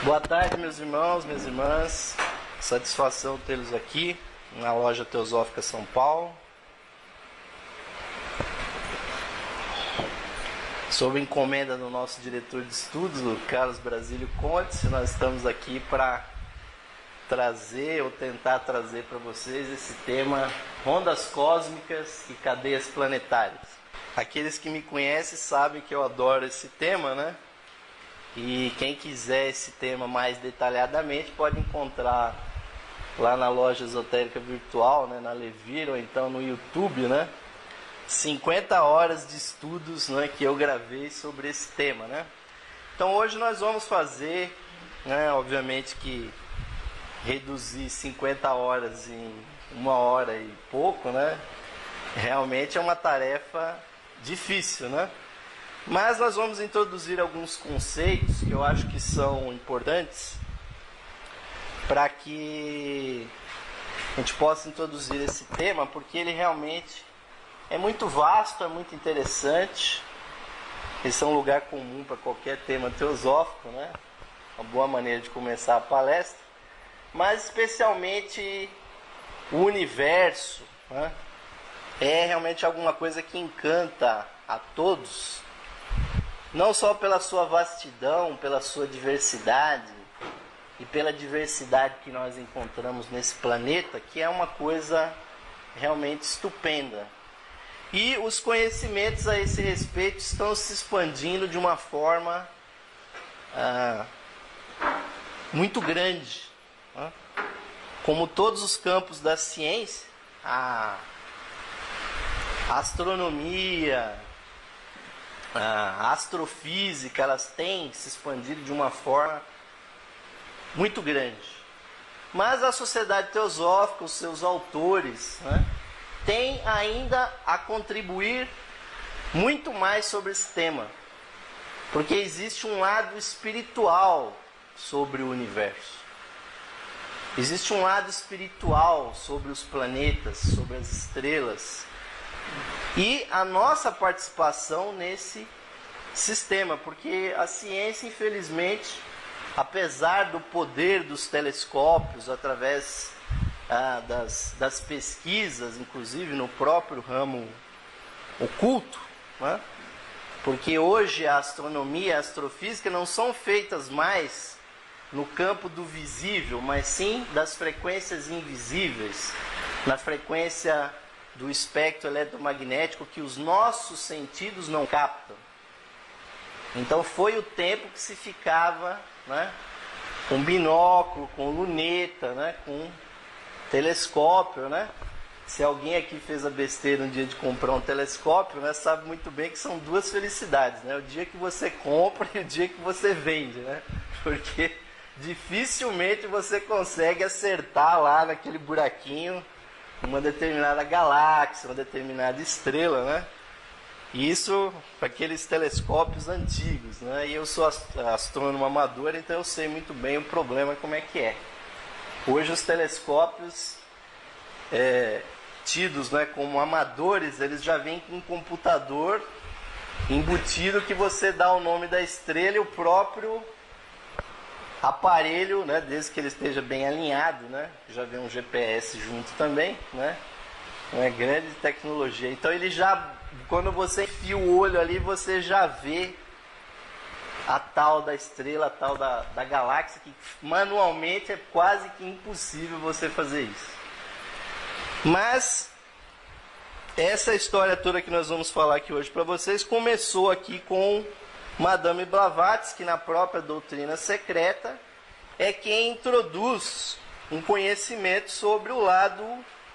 Boa tarde, meus irmãos, minhas irmãs. Satisfação tê-los aqui na loja Teosófica São Paulo. Sob encomenda do nosso diretor de estudos, o Carlos Brasílio Contes, nós estamos aqui para trazer ou tentar trazer para vocês esse tema ondas cósmicas e cadeias planetárias. Aqueles que me conhecem sabem que eu adoro esse tema, né? E quem quiser esse tema mais detalhadamente pode encontrar lá na loja esotérica virtual, né, na Levir, ou então no YouTube, né? 50 horas de estudos, né, que eu gravei sobre esse tema, né? Então hoje nós vamos fazer, né, obviamente que reduzir 50 horas em 1 hora e pouco, né? Realmente é uma tarefa difícil, né? Mas nós vamos introduzir alguns conceitos que eu acho que são importantes para que a gente possa introduzir esse tema, porque ele realmente é muito vasto, é muito interessante. Esse é um lugar comum para qualquer tema teosófico, né? Uma boa maneira de começar a palestra. Mas especialmente o universo, né? É realmente alguma coisa que encanta a todos, não só pela sua vastidão, pela sua diversidade e pela diversidade que nós encontramos nesse planeta, que é uma coisa realmente estupenda. E os conhecimentos a esse respeito estão se expandindo de uma forma muito grande, né? Como todos os campos da ciência, a astronomia, a astrofísica, elas têm se expandido de uma forma muito grande. Mas a Sociedade Teosófica, os seus autores, né, têm ainda a contribuir muito mais sobre esse tema. Porque existe um lado espiritual sobre o universo. Existe um lado espiritual sobre os planetas, sobre as estrelas. E a nossa participação nesse sistema, porque a ciência, infelizmente, apesar do poder dos telescópios, através das pesquisas, inclusive no próprio ramo oculto, né? Porque hoje a astronomia e a astrofísica não são feitas mais no campo do visível, mas sim das frequências invisíveis, na frequência do espectro eletromagnético que os nossos sentidos não captam. Então foi o tempo que se ficava, né, com binóculo, com luneta, né, com telescópio, né? Se alguém aqui fez a besteira no dia de comprar um telescópio, né, sabe muito bem que são duas felicidades, né? O dia que você compra e o dia que você vende, né? Porque dificilmente você consegue acertar lá naquele buraquinho uma determinada galáxia, uma determinada estrela, né? Isso para aqueles telescópios antigos, né? E eu sou astrônomo amador, então eu sei muito bem o problema, como é que é. Hoje os telescópios tidos, né, como amadores, eles já vêm com um computador embutido que você dá o nome da estrela e o próprio aparelho, né, desde que ele esteja bem alinhado, né, já vem um GPS junto também, né, uma grande tecnologia. Então ele já, quando você enfia o olho ali, você já vê a tal da estrela, a tal da galáxia, que manualmente é quase que impossível você fazer isso. Mas essa história toda que nós vamos falar aqui hoje para vocês começou aqui com Madame Blavatsky, na própria doutrina secreta, é quem introduz um conhecimento sobre o lado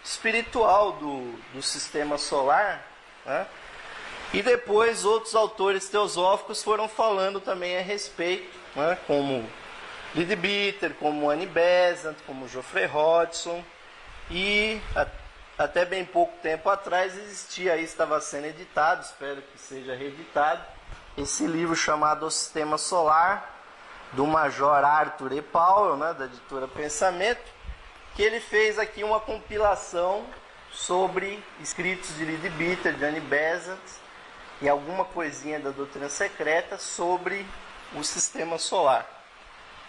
espiritual do sistema solar, né? E depois outros autores teosóficos foram falando também a respeito, né? Como Leadbeater, como Annie Besant, como Geoffrey Hodgson. E até bem pouco tempo atrás existia aí, estava sendo editado, espero que seja reeditado, esse livro chamado O Sistema Solar, do Major Arthur E. Powell, né, da editora Pensamento, que ele fez aqui uma compilação sobre escritos de Leadbeater, de Annie Besant e alguma coisinha da doutrina secreta sobre o sistema solar.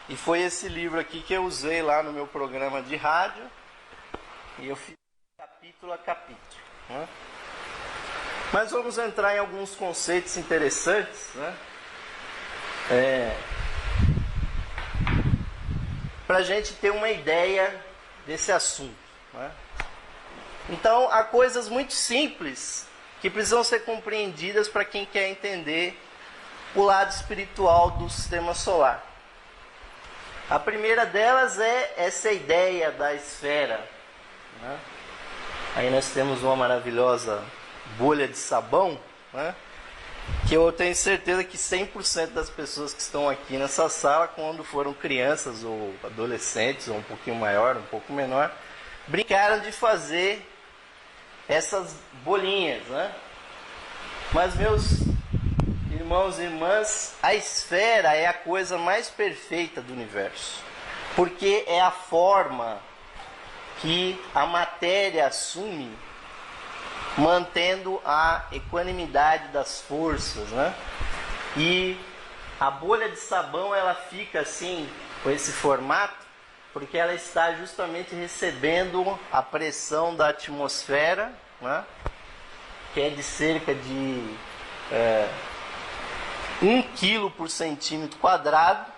E foi esse livro aqui que eu usei lá no meu programa de rádio. E eu fiz capítulo a capítulo, né? Mas vamos entrar em alguns conceitos interessantes, né? Para a gente ter uma ideia desse assunto, né? Então, há coisas muito simples que precisam ser compreendidas para quem quer entender o lado espiritual do sistema solar. A primeira delas é essa ideia da esfera, né? Aí nós temos uma maravilhosa bolha de sabão, né? Que eu tenho certeza que 100% das pessoas que estão aqui nessa sala, quando foram crianças ou adolescentes, ou um pouquinho maior, um pouco menor, brincaram de fazer essas bolinhas, né? Mas, meus irmãos e irmãs, a esfera é a coisa mais perfeita do universo, porque é a forma que a matéria assume, mantendo a equanimidade das forças, né? E a bolha de sabão, ela fica assim, com esse formato, porque ela está justamente recebendo a pressão da atmosfera, né? Que é de cerca de 1 kg por centímetro quadrado,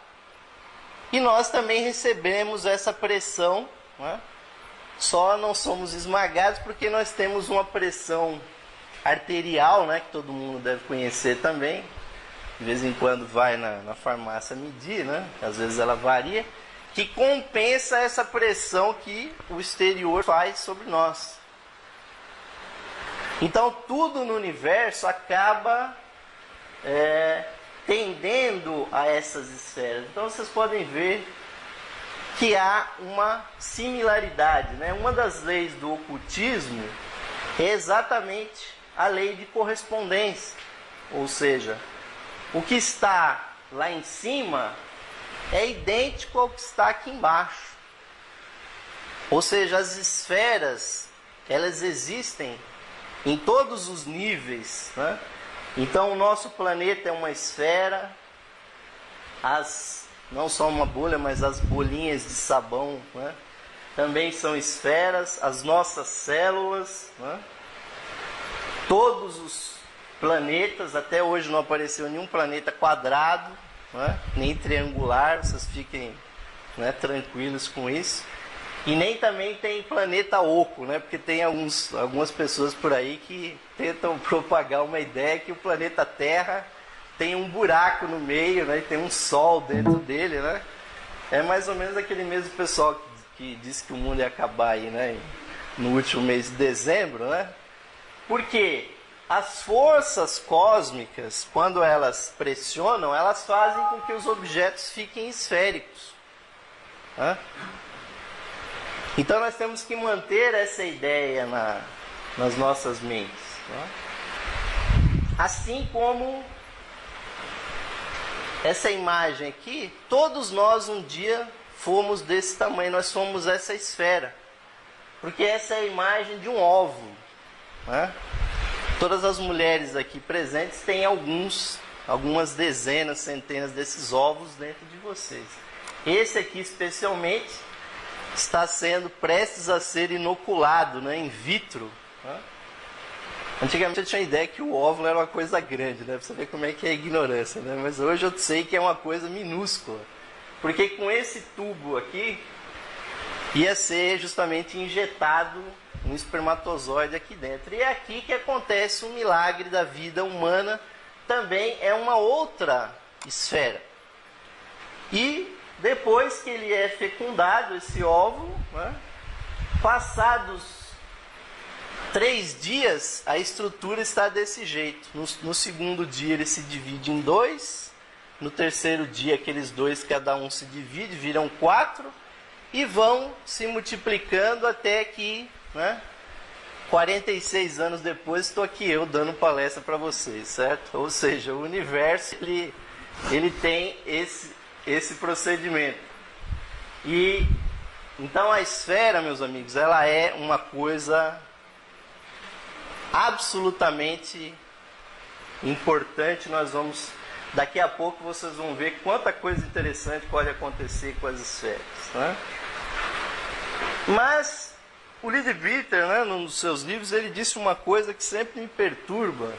e nós também recebemos essa pressão, né? Só não somos esmagados porque nós temos uma pressão arterial, né, que todo mundo deve conhecer também. De vez em quando vai na farmácia medir, né? Às vezes ela varia, que compensa essa pressão que o exterior faz sobre nós. Então tudo no universo acaba tendendo a essas esferas. Então vocês podem ver que há uma similaridade, né? Uma das leis do ocultismo é exatamente a lei de correspondência. Ou seja, o que está lá em cima é idêntico ao que está aqui embaixo. Ou seja, as esferas, elas existem em todos os níveis, né? Então o nosso planeta é uma esfera, não só uma bolha, mas as bolinhas de sabão, né, também são esferas, as nossas células, né? Todos os planetas, até hoje não apareceu nenhum planeta quadrado, né, nem triangular, vocês fiquem, né, tranquilos com isso. E nem também tem planeta oco, né, porque tem algumas pessoas por aí que tentam propagar uma ideia que o planeta Terra tem um buraco no meio, né, e tem um sol dentro dele, né? É mais ou menos aquele mesmo pessoal que disse que o mundo ia acabar aí, né, no último mês de dezembro, né? Porque as forças cósmicas, quando elas pressionam, elas fazem com que os objetos fiquem esféricos, né? Então nós temos que manter essa ideia nas nossas mentes, né? Assim como essa imagem aqui, todos nós um dia fomos desse tamanho, nós somos essa esfera, porque essa é a imagem de um óvulo, né? Todas as mulheres aqui presentes têm algumas dezenas, centenas desses ovos dentro de vocês. Esse aqui especialmente está sendo prestes a ser inoculado, né, in vitro, né? Antigamente eu tinha a ideia que o óvulo era uma coisa grande, né? Pra você ver como é que é a ignorância, né? Mas hoje eu sei que é uma coisa minúscula, porque com esse tubo aqui ia ser justamente injetado um espermatozoide aqui dentro. E é aqui que acontece o milagre da vida humana, também é uma outra esfera. E depois que ele é fecundado, esse óvulo, né, passados 3 dias, a estrutura está desse jeito. No segundo dia ele se divide em 2. No terceiro dia, aqueles 2, cada um se divide, viram 4. E vão se multiplicando até que, né, 46 anos depois, estou aqui eu dando palestra para vocês, certo? Ou seja, o universo ele tem esse procedimento. E então a esfera, meus amigos, ela é uma coisa absolutamente importante. Nós vamos Daqui a pouco vocês vão ver quanta coisa interessante pode acontecer com as esferas, né? Mas o Leadbeater, né, num dos seus livros, ele disse uma coisa que sempre me perturba.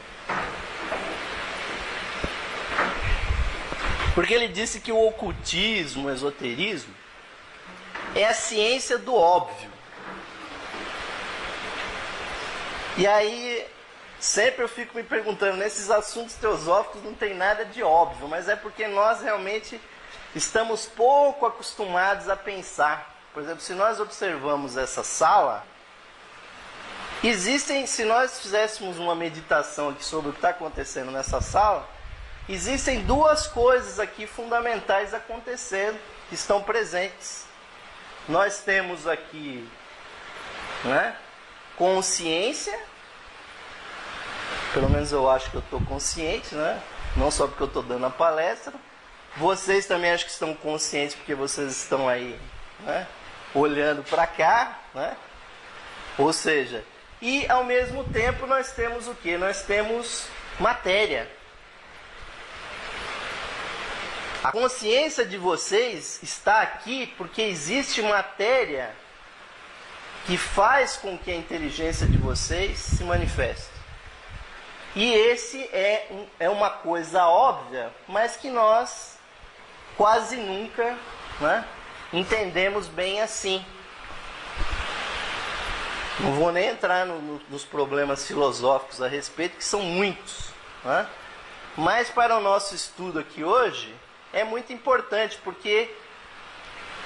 Porque ele disse que o ocultismo, o esoterismo, é a ciência do óbvio. E aí, sempre eu fico me perguntando, nesses assuntos teosóficos não tem nada de óbvio, mas é porque nós realmente estamos pouco acostumados a pensar. Por exemplo, se nós observamos essa sala, se nós fizéssemos uma meditação aqui sobre o que está acontecendo nessa sala, existem duas coisas aqui fundamentais acontecendo, que estão presentes. Nós temos aqui, né, consciência, pelo menos eu acho que eu estou consciente, né? Não só porque eu estou dando a palestra. Vocês também acho que estão conscientes porque vocês estão aí, né, olhando para cá, né? Ou seja, e ao mesmo tempo nós temos o quê? Nós temos matéria. A consciência de vocês está aqui porque existe matéria que faz com que a inteligência de vocês se manifeste. E esse é uma coisa óbvia, mas que nós quase nunca, né, entendemos bem assim. Não vou nem entrar nos problemas filosóficos a respeito, que são muitos, né? Mas para o nosso estudo aqui hoje, é muito importante, porque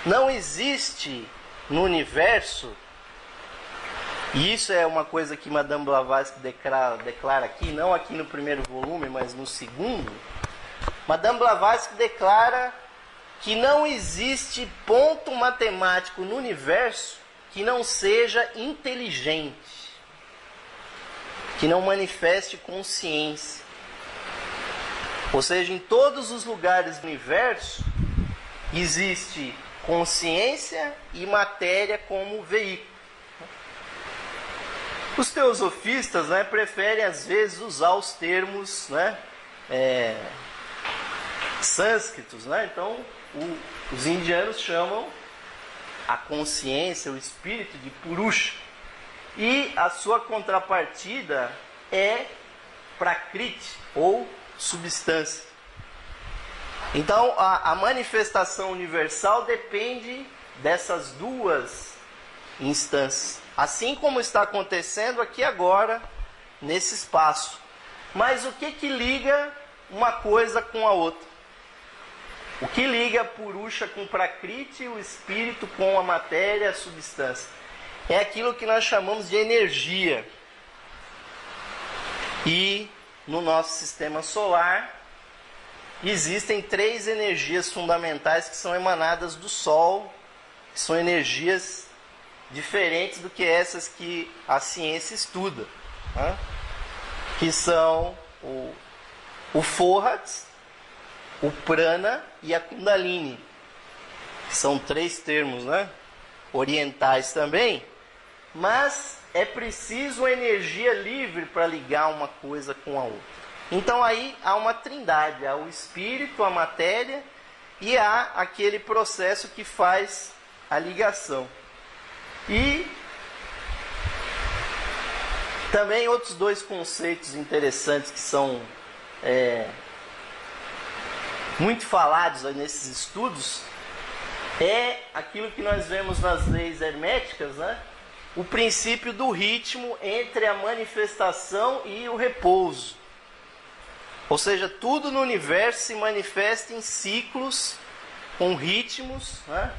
não existe no universo, e isso é uma coisa que Madame Blavatsky declara aqui, não aqui no primeiro volume, mas no segundo. Madame Blavatsky declara que não existe ponto matemático no universo que não seja inteligente, que não manifeste consciência. Ou seja, em todos os lugares do universo existe consciência e matéria como veículo. Os teosofistas, né, preferem às vezes usar os termos, né, sânscritos, né? Então os indianos chamam a consciência, o espírito, de Purusha. E a sua contrapartida é Prakriti, ou substância. Então a manifestação universal depende dessas duas instâncias. Assim como está acontecendo aqui agora, nesse espaço. Mas o que liga uma coisa com a outra? O que liga Purusha com Prakriti, o espírito com a matéria, a substância? É aquilo que nós chamamos de energia. E no nosso sistema solar existem 3 energias fundamentais que são emanadas do Sol, que são energias diferentes do que essas que a ciência estuda, né? Que são o Forrads, o Prana e a Kundalini. São 3 termos, né, orientais também, mas é preciso energia livre para ligar uma coisa com a outra. Então aí há uma trindade, há o espírito, a matéria e há aquele processo que faz a ligação. E também outros 2 conceitos interessantes que são muito falados nesses estudos é aquilo que nós vemos nas leis herméticas, né? O princípio do ritmo entre a manifestação e o repouso. Ou seja, tudo no universo se manifesta em ciclos, com ritmos, né?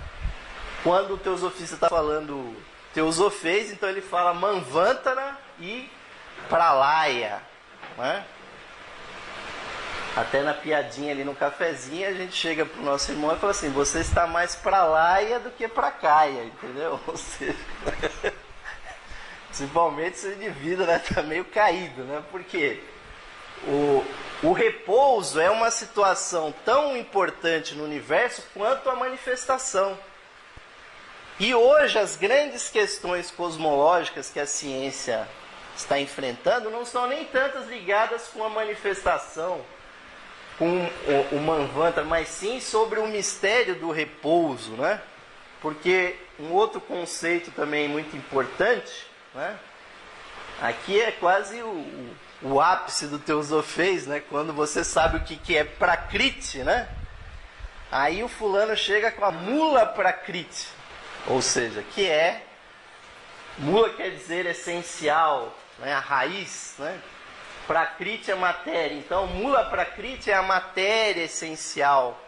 Quando o teosofista está falando teosofês, então ele fala Manvantara e Pralaya, né? Até na piadinha ali no cafezinho, a gente chega pro nosso irmão e fala assim: você está mais pra laia do que pra caia, entendeu? Ou seja, principalmente esse indivíduo, né, tá meio caído, né? Porque o repouso é uma situação tão importante no universo quanto a manifestação. E hoje as grandes questões cosmológicas que a ciência está enfrentando não são nem tantas ligadas com a manifestação, com o Manvantara, mas sim sobre o mistério do repouso, né? Porque um outro conceito também muito importante, né? Aqui é quase o ápice do Teosofês, né? Quando você sabe o que é Prakriti, né? Aí o fulano chega com a Mula Prakriti, ou seja, que é, Mula quer dizer essencial, né? A raiz, né? Prakriti é matéria, então Mula Prakriti é a matéria essencial,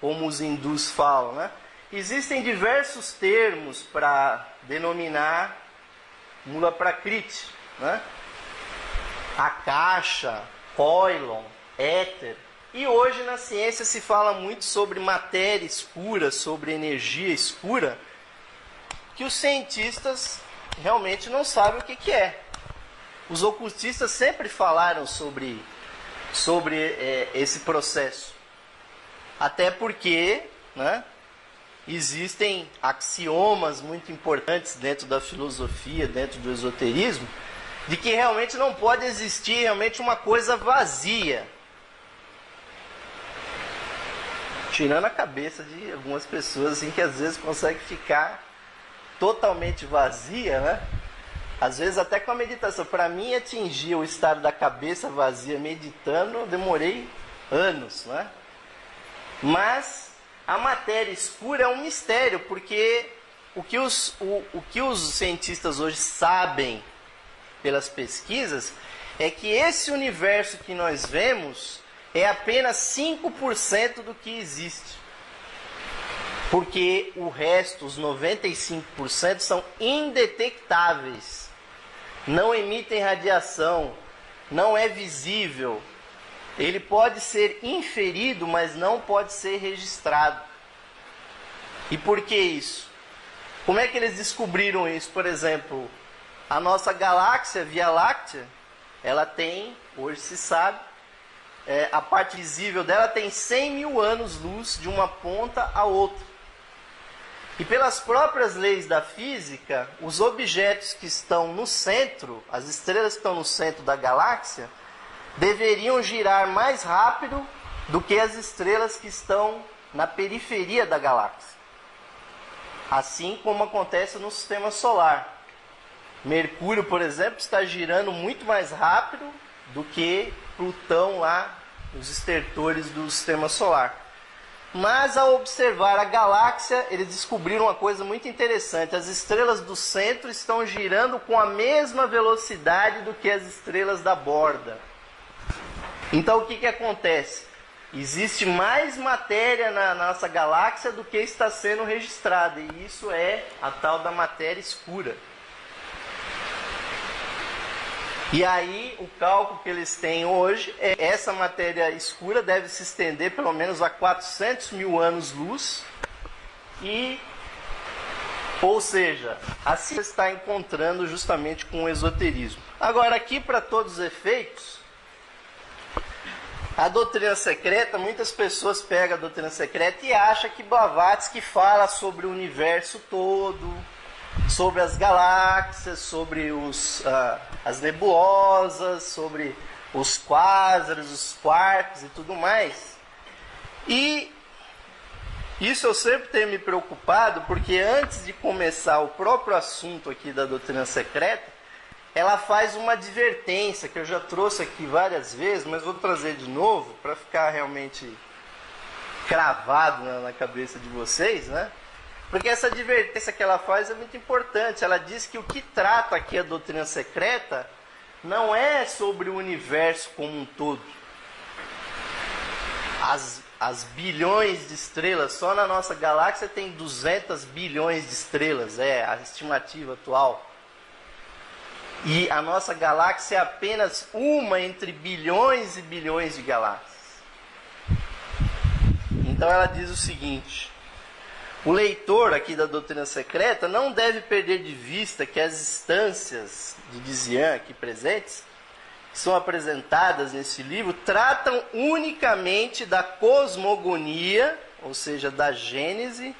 como os hindus falam, né? Existem diversos termos para denominar Mula Prakriti, né? Akasha, Koilon, éter. E hoje na ciência se fala muito sobre matéria escura, sobre energia escura, que os cientistas realmente não sabem o que é. Os ocultistas sempre falaram sobre esse processo. Até porque, né, existem axiomas muito importantes dentro da filosofia, dentro do esoterismo, de que realmente não pode existir realmente uma coisa vazia. Tirando a cabeça de algumas pessoas assim, que às vezes consegue ficar totalmente vazia, né? Às vezes até com a meditação. Para mim atingir o estado da cabeça vazia meditando, eu demorei anos, né? Mas a matéria escura é um mistério, porque o que os cientistas hoje sabem pelas pesquisas é que esse universo que nós vemos é apenas 5% do que existe. Porque o resto, os 95%, são indetectáveis. Não emitem radiação, não é visível. Ele pode ser inferido, mas não pode ser registrado. E por que isso? Como é que eles descobriram isso? Por exemplo, a nossa galáxia, Via Láctea, ela tem, hoje se sabe, a parte visível dela tem 100 mil anos-luz de uma ponta a outra. E pelas próprias leis da física, os objetos que estão no centro, as estrelas que estão no centro da galáxia, deveriam girar mais rápido do que as estrelas que estão na periferia da galáxia. Assim como acontece no sistema solar. Mercúrio, por exemplo, está girando muito mais rápido do que Plutão lá nos estertores do sistema solar. Mas ao observar a galáxia, eles descobriram uma coisa muito interessante. As estrelas do centro estão girando com a mesma velocidade do que as estrelas da borda. Então o que acontece? Existe mais matéria na nossa galáxia do que está sendo registrada. E isso é a tal da matéria escura. E aí, o cálculo que eles têm hoje é essa matéria escura deve se estender pelo menos a 400 mil anos-luz. Ou seja, assim você está encontrando justamente com o esoterismo. Agora, aqui, para todos os efeitos, a doutrina secreta, muitas pessoas pegam a doutrina secreta e acham que Blavatsky fala sobre o universo todo, sobre as galáxias, sobre as nebulosas, sobre os quásaros, os quarks e tudo mais. E isso eu sempre tenho me preocupado, porque antes de começar o próprio assunto aqui da doutrina secreta, ela faz uma advertência, que eu já trouxe aqui várias vezes, mas vou trazer de novo, para ficar realmente cravado na cabeça de vocês, né? Porque essa advertência que ela faz é muito importante. Ela diz que o que trata aqui a doutrina secreta não é sobre o universo como um todo. As bilhões de estrelas, só na nossa galáxia tem 200 bilhões de estrelas, é a estimativa atual. E a nossa galáxia é apenas uma entre bilhões e bilhões de galáxias. Então ela diz o seguinte: o leitor aqui da doutrina secreta não deve perder de vista que as instâncias de Dzyan aqui presentes, que são apresentadas nesse livro, tratam unicamente da cosmogonia, ou seja, da gênese,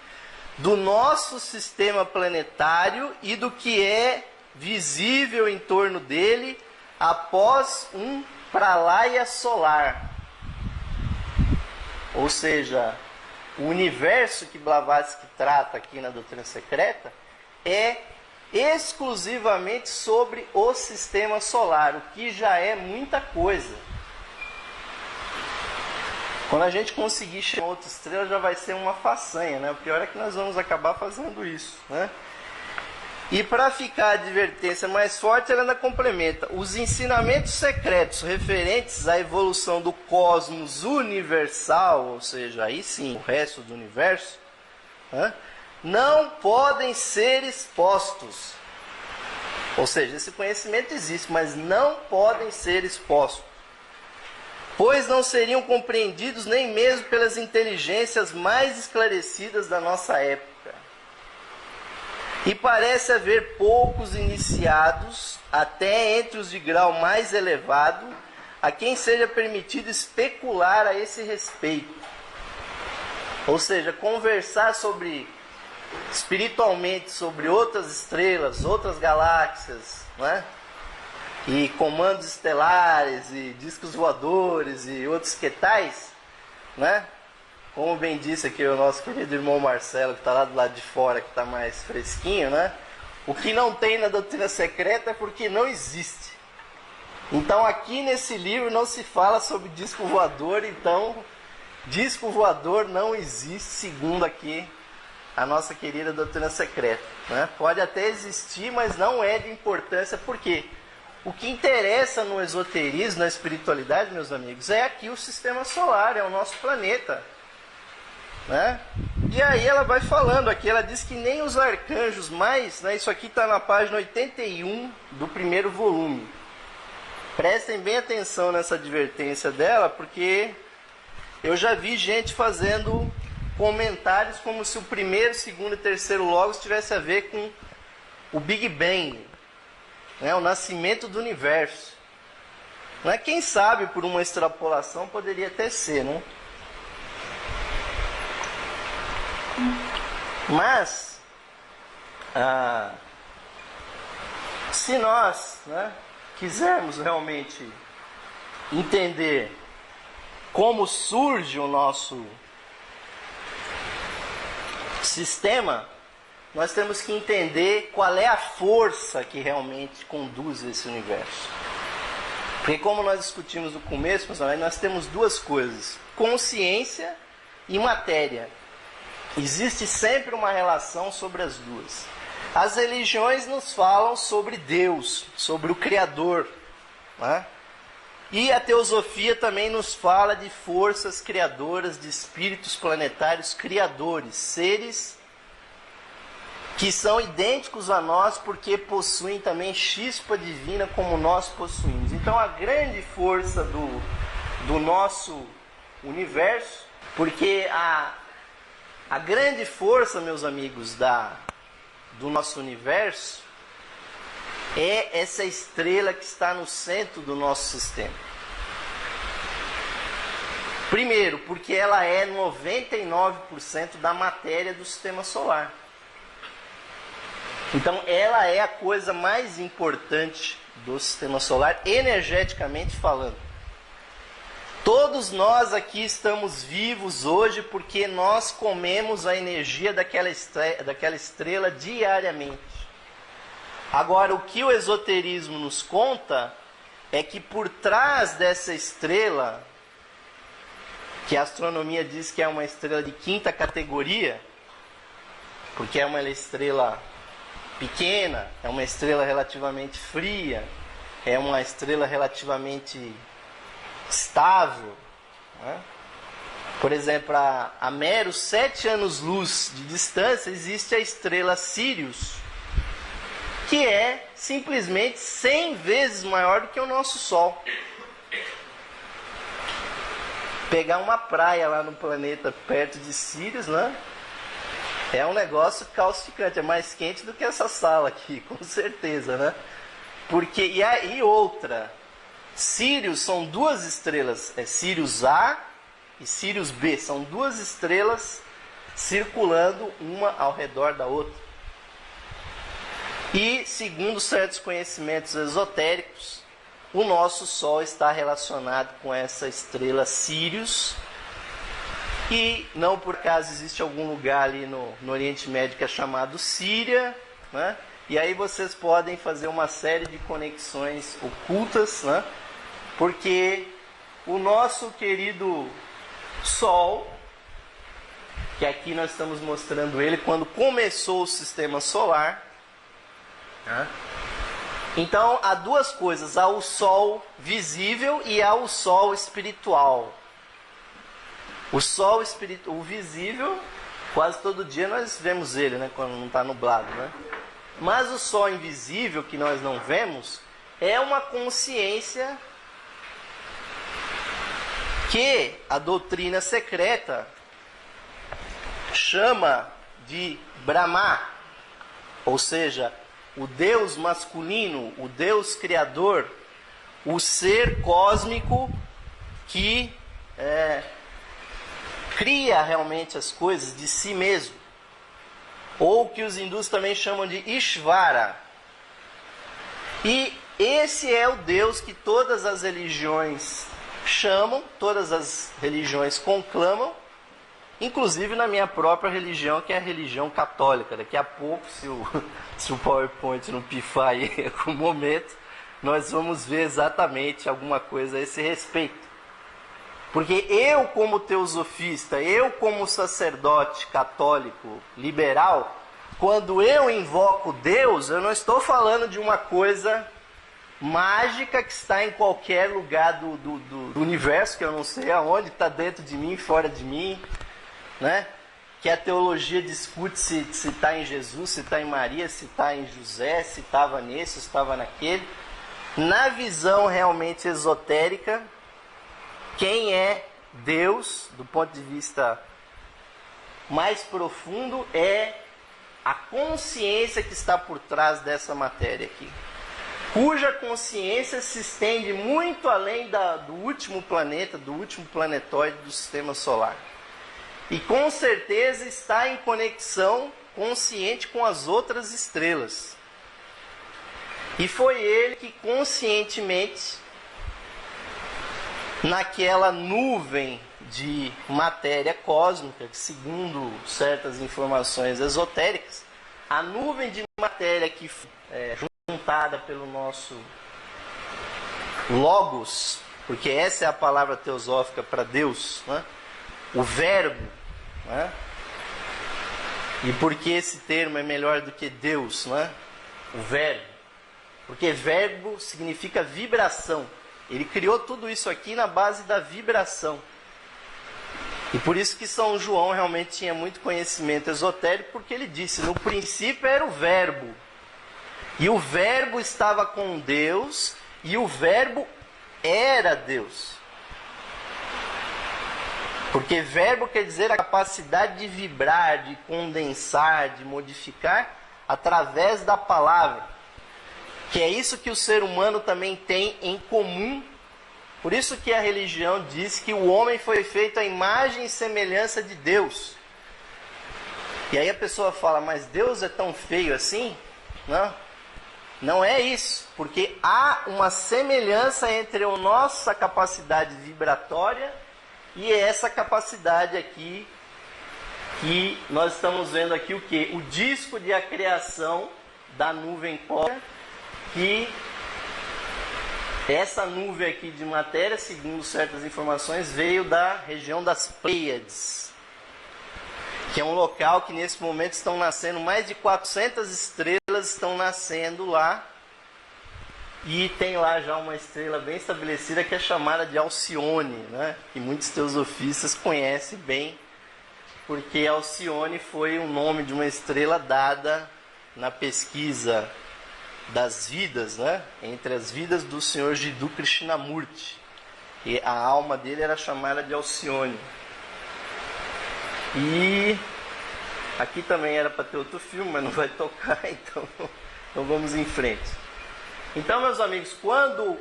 do nosso sistema planetário e do que é visível em torno dele após um pralaya solar. ou seja, o universo que Blavatsky trata aqui na doutrina secreta, é exclusivamente sobre o sistema solar, o que já é muita coisa. Quando a gente conseguir chegar a outra estrela, já vai ser uma façanha, né? O pior é que nós vamos acabar fazendo isso, né? E para ficar a advertência mais forte, ela ainda complementa: os ensinamentos secretos referentes à evolução do cosmos universal, ou seja, aí sim, o resto do universo, né, não podem ser expostos. Ou seja, esse conhecimento existe, mas não podem ser expostos, pois não seriam compreendidos nem mesmo pelas inteligências mais esclarecidas da nossa época. E parece haver poucos iniciados, até entre os de grau mais elevado, a quem seja permitido especular a esse respeito. Ou seja, conversar espiritualmente sobre outras estrelas, outras galáxias, né? E comandos estelares, e discos voadores, e outros que tais, né? Como bem disse aqui o nosso querido irmão Marcelo, que está lá do lado de fora, que está mais fresquinho, né? O que não tem na doutrina secreta é porque não existe. Então aqui nesse livro não se fala sobre disco voador, então disco voador não existe, segundo aqui a nossa querida doutrina secreta, né? Pode até existir, mas não é de importância, porque o que interessa no esoterismo, na espiritualidade, meus amigos, é aqui o sistema solar, é o nosso planeta, né? E aí ela vai falando aqui, ela diz que nem os arcanjos mais, né? Isso aqui está na página 81 do primeiro volume. Prestem bem atenção nessa advertência dela, porque eu já vi gente fazendo comentários como se o primeiro, segundo e terceiro logos tivesse a ver com o Big Bang, né? O nascimento do universo. Não é? Quem sabe por uma extrapolação poderia até ser, né? Mas, se nós, né, quisermos realmente entender como surge o nosso sistema, nós temos que entender qual é a força que realmente conduz esse universo. Porque como nós discutimos no começo, nós temos duas coisas: consciência e matéria. Existe sempre uma relação sobre as duas. As religiões nos falam sobre Deus, sobre o Criador, né? E a teosofia também nos fala de forças criadoras, de espíritos planetários criadores, seres que são idênticos a nós porque possuem também chispa divina como nós possuímos. Então a grande força do nosso universo, porque a grande força, meus amigos, do nosso universo é essa estrela que está no centro do nosso sistema. Primeiro, porque ela é 99% da matéria do sistema solar. Então, ela é a coisa mais importante do sistema solar, energeticamente falando. Todos nós aqui estamos vivos hoje porque nós comemos a energia daquela estrela diariamente. Agora, o que o esoterismo nos conta é que por trás dessa estrela, que a astronomia diz que é uma estrela de quinta categoria, porque é uma estrela pequena, é uma estrela relativamente fria, é uma estrela relativamente estável, né? Por exemplo, a meros 7 anos-luz de distância existe a estrela Sirius, que é simplesmente 100 vezes maior do que o nosso Sol. Pegar uma praia lá no planeta perto de Sirius, né? É um negócio causticante, é mais quente do que essa sala aqui, com certeza, né? Porque, e outra, Sirius são duas estrelas, é Sirius A e Sirius B, são duas estrelas circulando uma ao redor da outra. E, segundo certos conhecimentos esotéricos, o nosso Sol está relacionado com essa estrela Sirius, E não por acaso existe algum lugar ali no Oriente Médio que é chamado Síria, né? E aí vocês podem fazer uma série de conexões ocultas, né? Porque o nosso querido Sol, que aqui nós estamos mostrando ele quando começou o sistema solar, né? Então há duas coisas: há o Sol visível e há o Sol espiritual. O Sol o visível, quase todo dia nós vemos ele, né? Quando não está nublado, né? Mas o Sol invisível, que nós não vemos, é uma consciência que a doutrina secreta chama de Brahma, ou seja, o Deus masculino, o Deus criador, o ser cósmico que cria realmente as coisas de si mesmo, ou que os hindus também chamam de Ishvara. E esse é o Deus que todas as religiões chamam, todas as religiões conclamam, inclusive na minha própria religião, que é a religião católica. Daqui a pouco, se o PowerPoint não pifar aí em algum momento, nós vamos ver exatamente alguma coisa a esse respeito. Porque eu, como teosofista, eu, como sacerdote católico liberal, quando eu invoco Deus, eu não estou falando de uma coisa mágica que está em qualquer lugar do universo, que eu não sei aonde, está dentro de mim, fora de mim, né? Que a teologia discute se está em Jesus, se está em Maria, se está em José, se estava nesse, se estava naquele. Na visão realmente esotérica, quem é Deus, do ponto de vista mais profundo, é a consciência que está por trás dessa matéria aqui, cuja consciência se estende muito além do último planeta, do último planetóide do sistema solar. E com certeza está em conexão consciente com as outras estrelas. E foi ele que conscientemente, naquela nuvem de matéria cósmica, que segundo certas informações esotéricas, a nuvem de matéria que foi juntada pelo nosso Logos, porque essa é a palavra teosófica para Deus, né? O Verbo, né? E por que esse termo é melhor do que Deus, né? O Verbo, porque verbo significa vibração. Ele criou tudo isso aqui na base da vibração. E por isso que São João realmente tinha muito conhecimento esotérico, porque ele disse: no princípio era o Verbo. E o Verbo estava com Deus, e o Verbo era Deus. Porque verbo quer dizer a capacidade de vibrar, de condensar, de modificar através da palavra. Que é isso que o ser humano também tem em comum. Por isso que a religião diz que o homem foi feito à imagem e semelhança de Deus. E aí a pessoa fala: mas Deus é tão feio assim? Não, não é isso. Porque há uma semelhança entre a nossa capacidade vibratória e essa capacidade aqui, que nós estamos vendo aqui o quê? O disco de a criação da nuvem cósmica, que essa nuvem aqui de matéria, segundo certas informações, veio da região das Pleiades, que é um local que nesse momento estão nascendo mais de 400 estrelas, estão nascendo lá, e tem lá já uma estrela bem estabelecida que é chamada de Alcione, né? Que muitos teosofistas conhecem bem, porque Alcione foi o nome de uma estrela dada na pesquisa das vidas, né? Entre as vidas do Senhor Jiddu Krishnamurti. E a alma dele era chamada de Alcione. E aqui também era para ter outro filme, mas não vai tocar, então vamos em frente. Então, meus amigos, quando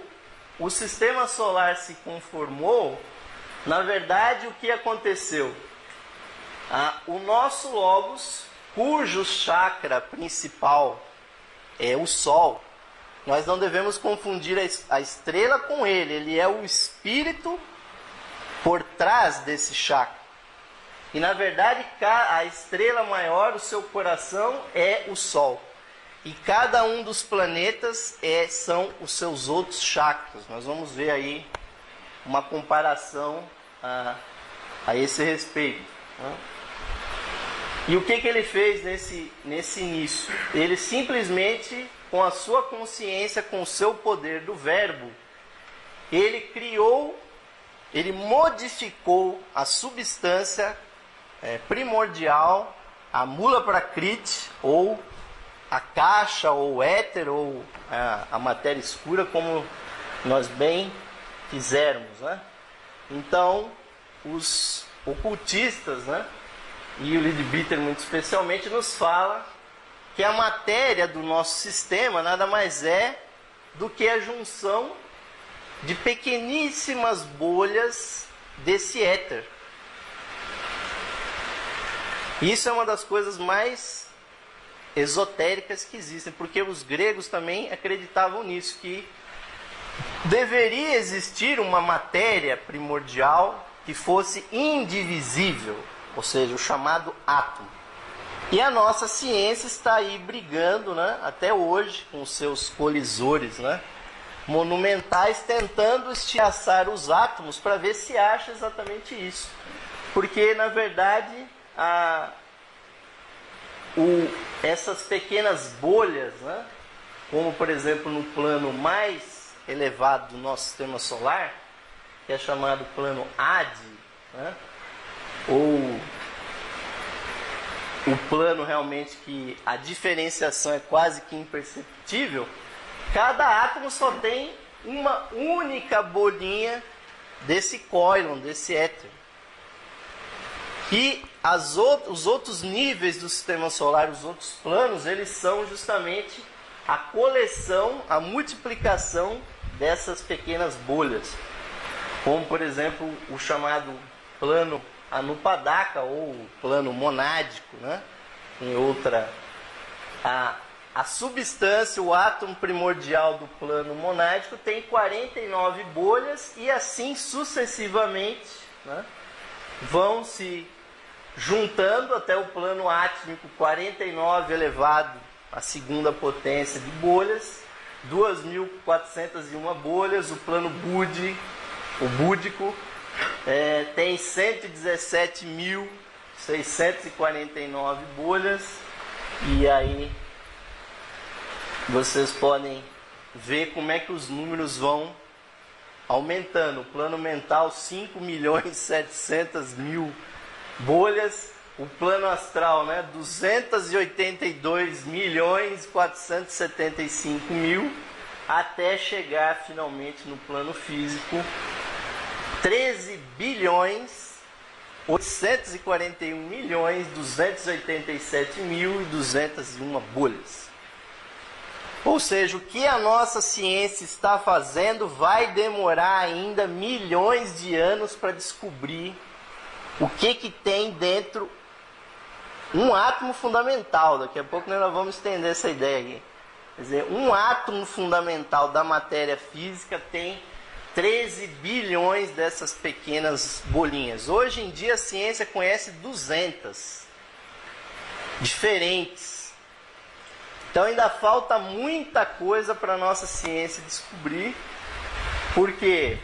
o sistema solar se conformou, na verdade o que aconteceu? O nosso Logos, cujo chakra principal é o Sol, nós não devemos confundir a estrela com ele. Ele é o espírito por trás desse chakra. E na verdade a estrela maior, o seu coração, é o Sol. E cada um dos planetas são os seus outros chakras. Nós vamos ver aí uma comparação a esse respeito, né? E o que ele fez nesse início? Ele simplesmente, com a sua consciência, com o seu poder do verbo, ele modificou a substância primordial, a Mula Prakriti, ou a caixa, ou o éter, ou a matéria escura, como nós bem quisermos, né? Então, os ocultistas, né, e o Leadbeater muito especialmente, nos fala que a matéria do nosso sistema nada mais é do que a junção de pequeníssimas bolhas desse éter. Isso é uma das coisas mais esotéricas que existem, porque os gregos também acreditavam nisso, que deveria existir uma matéria primordial que fosse indivisível, ou seja, o chamado átomo. E a nossa ciência está aí brigando, né, até hoje, com seus colisores, né, monumentais, tentando estilhaçar os átomos para ver se acha exatamente isso. Porque, na verdade, essas pequenas bolhas, né, como, por exemplo, no plano mais elevado do nosso sistema solar, que é chamado plano AD, né, ou o plano realmente que a diferenciação é quase que imperceptível, cada átomo só tem uma única bolinha desse Coilon, desse éter. E os outros níveis do sistema solar, os outros planos, eles são justamente a coleção, a multiplicação dessas pequenas bolhas. Como, por exemplo, o chamado plano Anupadaka, ou plano monádico, né? Em outra, a substância, o átomo primordial do plano monádico tem 49 bolhas, e assim sucessivamente, né, vão se juntando até o plano átmico, 49 elevado à segunda potência de bolhas, 2.401 bolhas. O plano búdico, tem 117.649 bolhas. E aí vocês podem ver como é que os números vão aumentando. O plano mental, 5.700.000 bolhas. O plano astral, né, 282.475.000, até chegar finalmente no plano físico, 13.841.287.201 bolhas. Ou seja, o que a nossa ciência está fazendo vai demorar ainda milhões de anos para descobrir o que tem dentro um átomo fundamental. Daqui a pouco nós vamos estender essa ideia aqui. Quer dizer, um átomo fundamental da matéria física tem 13 bilhões dessas pequenas bolinhas. Hoje em dia a ciência conhece 200 diferentes. Então ainda falta muita coisa para a nossa ciência descobrir. Por quê?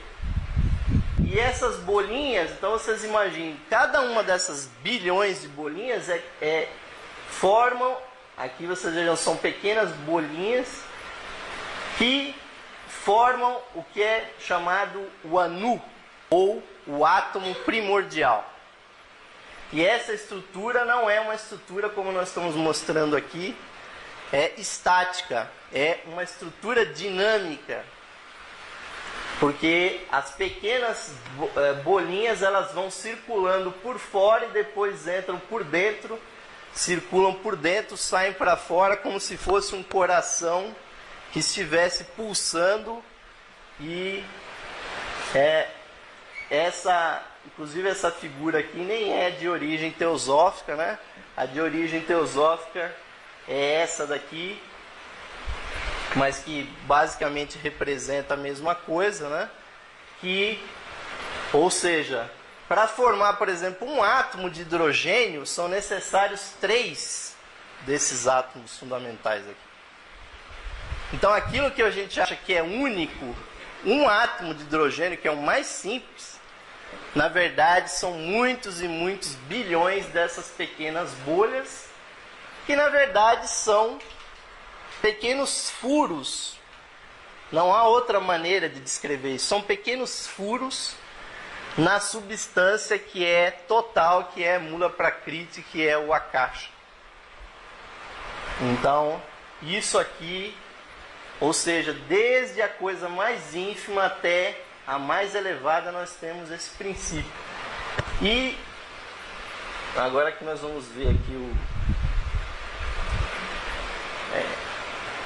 E essas bolinhas, então vocês imaginem, cada uma dessas bilhões de bolinhas formam, aqui vocês vejam, são pequenas bolinhas que formam o que é chamado o Anu, ou o átomo primordial. E essa estrutura não é uma estrutura como nós estamos mostrando aqui, estática, é uma estrutura dinâmica. Porque as pequenas bolinhas, elas vão circulando por fora e depois entram por dentro, circulam por dentro, saem para fora como se fosse um coração que estivesse pulsando. E inclusive essa figura aqui nem é de origem teosófica, né? A de origem teosófica é essa daqui, mas que basicamente representa a mesma coisa, né? Ou seja, Para formar, por exemplo, um átomo de hidrogênio, são necessários 3 desses átomos fundamentais aqui. Então, aquilo que a gente acha que é único, um átomo de hidrogênio, que é o mais simples, na verdade, são muitos e muitos bilhões dessas pequenas bolhas, que na verdade são pequenos furos. Não há outra maneira de descrever isso. São pequenos furos na substância que é total, que é Mula Prakriti, que é o Akasha. Então, isso aqui, ou seja, desde a coisa mais ínfima até a mais elevada, nós temos esse princípio. E agora que nós vamos ver aqui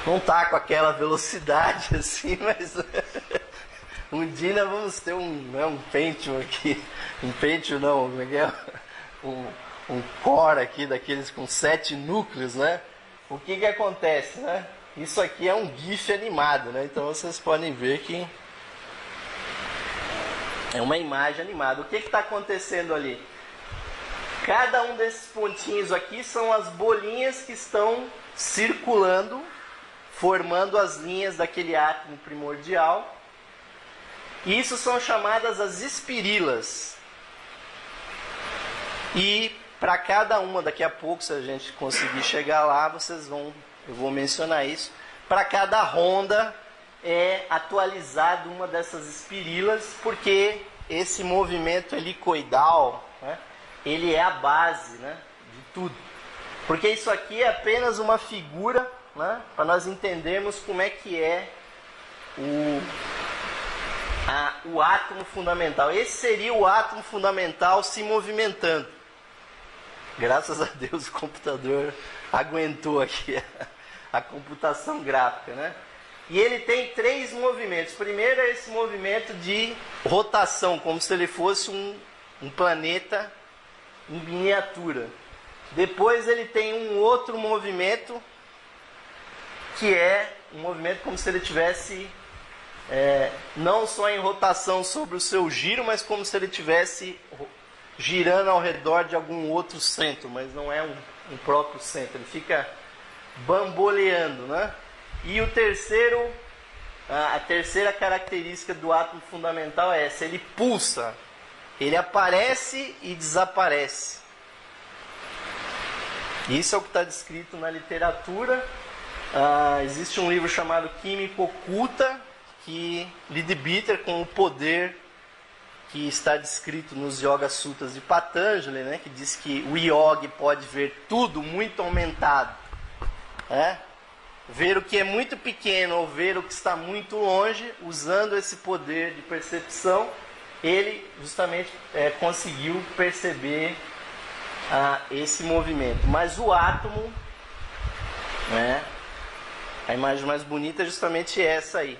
não está com aquela velocidade assim, mas um dia nós vamos ter um Pentium aqui. Um Pentium não, um Core aqui, daqueles com 7 núcleos, né? O que acontece, né? Isso aqui é um GIF animado, né? Então vocês podem ver que é uma imagem animada. O que está acontecendo ali? Cada um desses pontinhos aqui são as bolinhas que estão circulando, formando as linhas daquele átomo primordial. Isso são chamadas as espirilas. E para cada uma, daqui a pouco, se a gente conseguir chegar lá, eu vou mencionar isso. Para cada ronda é atualizado uma dessas espirilas, porque esse movimento helicoidal, né, ele é a base, né, de tudo. Porque isso aqui é apenas uma figura, né, para nós entendermos como é que é o átomo fundamental. Esse seria o átomo fundamental se movimentando. Graças a Deus o computador aguentou aqui a computação gráfica, né? E ele tem 3 movimentos. Primeiro é esse movimento de rotação, como se ele fosse um planeta em miniatura. Depois ele tem um outro movimento, que é um movimento como se ele tivesse não só em rotação sobre o seu giro, mas como se ele tivesse girando ao redor de algum outro centro, mas não é um próprio centro, ele fica bamboleando, né? E o terceiro, a terceira característica do átomo fundamental é essa: ele pulsa, ele aparece e desaparece. Isso é o que está descrito na literatura. Existe um livro chamado Química Oculta, que Leadbeater, com o poder que está descrito nos Yoga Sutras de Patanjali, né, que diz que o yogi pode ver tudo muito aumentado, né? Ver o que é muito pequeno ou ver o que está muito longe, usando esse poder de percepção, ele justamente conseguiu perceber esse movimento. Mas o átomo, né, a imagem mais bonita é justamente essa aí.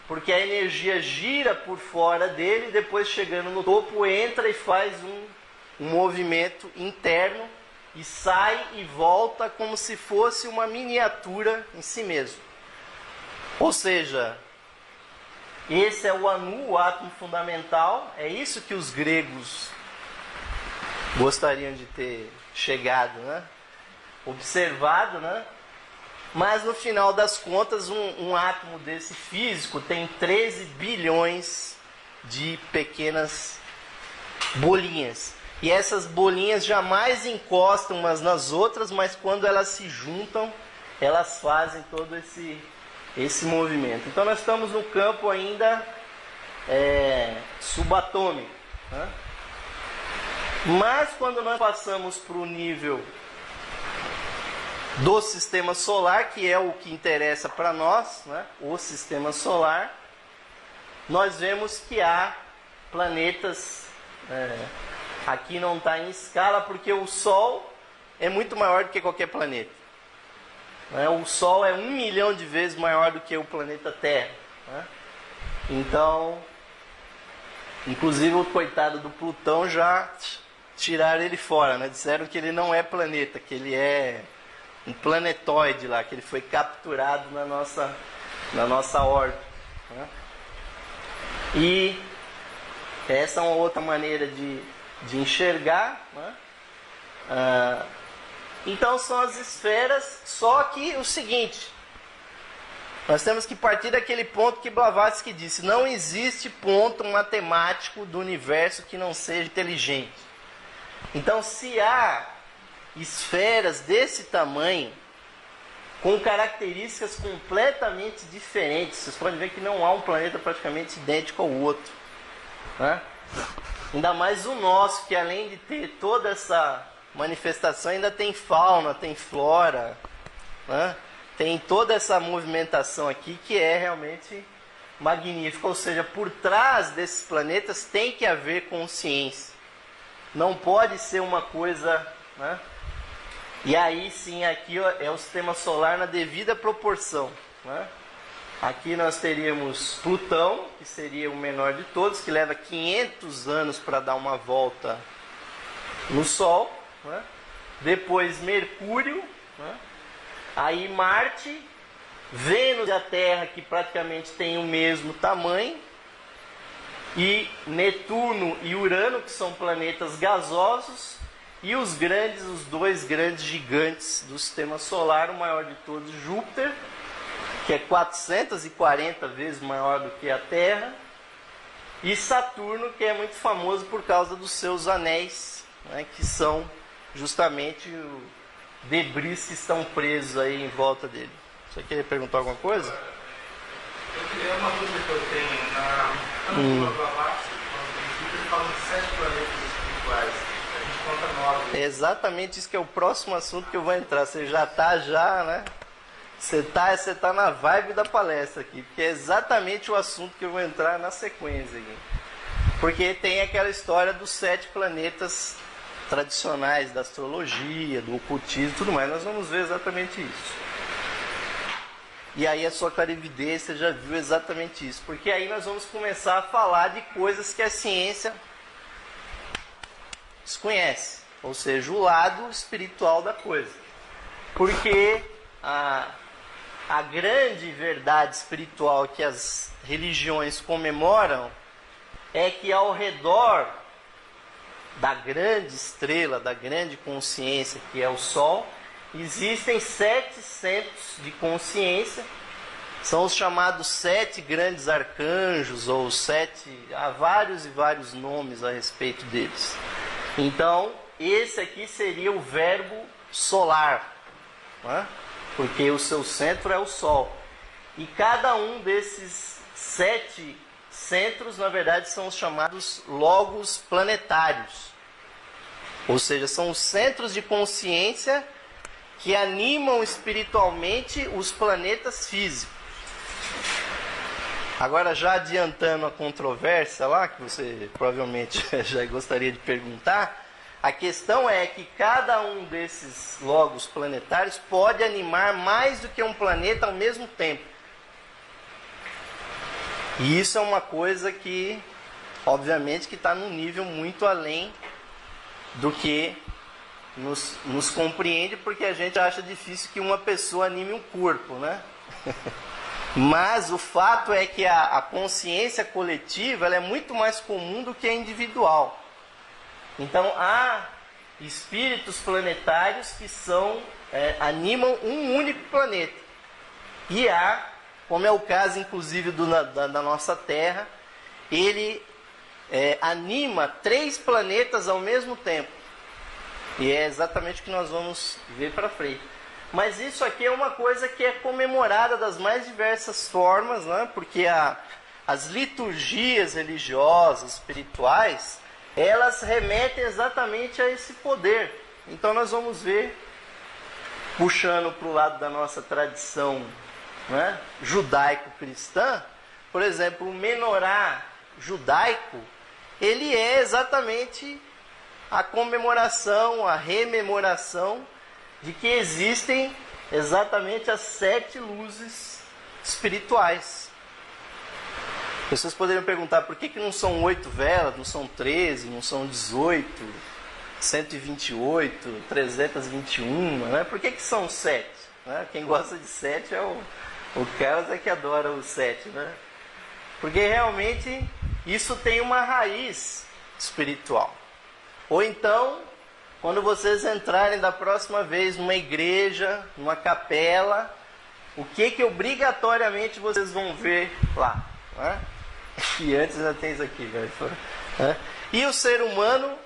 Porque a energia gira por fora dele, depois chegando no topo, entra e faz um movimento interno e sai e volta como se fosse uma miniatura em si mesmo. Ou seja, esse é o Anu, o átomo fundamental. É isso que os gregos gostariam de ter chegado, né? Observado, né? Mas no final das contas, um átomo desse físico tem 13 bilhões de pequenas bolinhas. E essas bolinhas jamais encostam umas nas outras, mas quando elas se juntam, elas fazem todo esse movimento. Então nós estamos no campo ainda subatômico, né? Mas quando nós passamos para o nível do sistema solar, que é o que interessa para nós, né? O sistema solar, nós vemos que há planetas, aqui não está em escala, porque o Sol é muito maior do que qualquer planeta, né? O Sol é 1 milhão de vezes maior do que o planeta Terra, né? Então, inclusive o coitado do Plutão já tiraram ele fora, né? Disseram que ele não é planeta, que ele é um planetoide lá, que ele foi capturado na nossa órbita, né? E essa é uma outra maneira de de enxergar, né? Então são as esferas, só que o seguinte, nós temos que partir daquele ponto que Blavatsky disse: não existe ponto matemático do universo que não seja inteligente. Então, se há esferas desse tamanho, com características completamente diferentes, vocês podem ver que não há um planeta praticamente idêntico ao outro, né? Ainda mais o nosso, que além de ter toda essa manifestação, ainda tem fauna, tem flora, né? Tem toda essa movimentação aqui que é realmente magnífica. Ou seja, por trás desses planetas tem que haver consciência. Não pode ser uma coisa, né? E aí sim, aqui é o sistema solar na devida proporção, né? Aqui nós teríamos Plutão, que seria o menor de todos, que leva 500 anos para dar uma volta no Sol, né? Depois Mercúrio, né? Aí Marte, Vênus e a Terra, que praticamente tem o mesmo tamanho, e Netuno e Urano, que são planetas gasosos, e os dois grandes gigantes do sistema solar, o maior de todos, Júpiter, que é 440 vezes maior do que a Terra, e Saturno, que é muito famoso por causa dos seus anéis, né, que são justamente o debris que estão presos aí em volta dele. Você queria perguntar alguma coisa? É uma dúvida que eu tenho. Na Blavatsky, ele fala de 7 planetas espirituais. A gente conta 9. É exatamente isso que é o próximo assunto que eu vou entrar. Você já está, né? Você tá na vibe da palestra aqui, porque é exatamente o assunto que eu vou entrar na sequência aqui. Porque tem aquela história dos 7 planetas tradicionais da astrologia, do ocultismo e tudo mais. Nós vamos ver exatamente isso. E aí a sua clarividência já viu exatamente isso. Porque aí nós vamos começar a falar de coisas que a ciência desconhece. Ou seja, o lado espiritual da coisa. Porque a grande verdade espiritual que as religiões comemoram é que ao redor da grande estrela, da grande consciência que é o Sol, existem 7 centros de consciência, são os chamados 7 grandes arcanjos, ou 7, há vários e vários nomes a respeito deles. Então, esse aqui seria o verbo solar, né? Porque o seu centro é o Sol. E cada um desses 7 centros, na verdade, são os chamados logos planetários. Ou seja, são os centros de consciência que animam espiritualmente os planetas físicos. Agora, já adiantando a controvérsia lá, que você provavelmente já gostaria de perguntar, a questão é que cada um desses logos planetários pode animar mais do que um planeta ao mesmo tempo. E isso é uma coisa que, obviamente, que está num nível muito além do que nos compreende, porque a gente acha difícil que uma pessoa anime um corpo, né? Mas o fato é que a consciência coletiva ela é muito mais comum do que a individual. Então há espíritos planetários que animam um único planeta. E há, como é o caso inclusive da nossa Terra, ele anima 3 planetas ao mesmo tempo. E é exatamente o que nós vamos ver para frente. Mas isso aqui é uma coisa que é comemorada das mais diversas formas, né? Porque as liturgias religiosas, espirituais, elas remetem exatamente a esse poder. Então nós vamos ver, puxando para o lado da nossa tradição, né, judaico-cristã, por exemplo, o menorá judaico, ele é exatamente a comemoração, a rememoração de que existem exatamente as 7 luzes espirituais. Vocês poderiam perguntar por que não são 8 velas, não são 13, não são 18, 128, 321, né? Por que são 7? Né? Quem gosta de 7 é o Carlos que adora o 7, né? Porque realmente isso tem uma raiz espiritual. Ou então, quando vocês entrarem da próxima vez numa igreja, numa capela, o que obrigatoriamente vocês vão ver lá? Né? E antes já tem isso aqui. Né? E o ser humano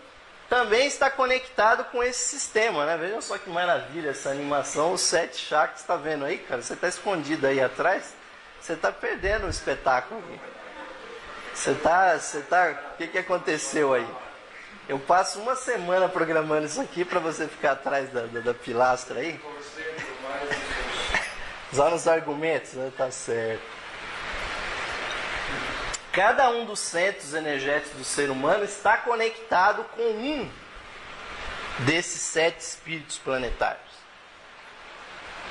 também está conectado com esse sistema. Né? Vejam só que maravilha essa animação. Os 7 chakras, está vendo aí, cara? Você está escondido aí atrás, você está perdendo o espetáculo aqui. O que aconteceu aí? Eu passo uma semana programando isso aqui para você ficar atrás da pilastra aí. Só nos argumentos, né? Tá certo. Cada um dos centros energéticos do ser humano está conectado com um desses 7 espíritos planetários.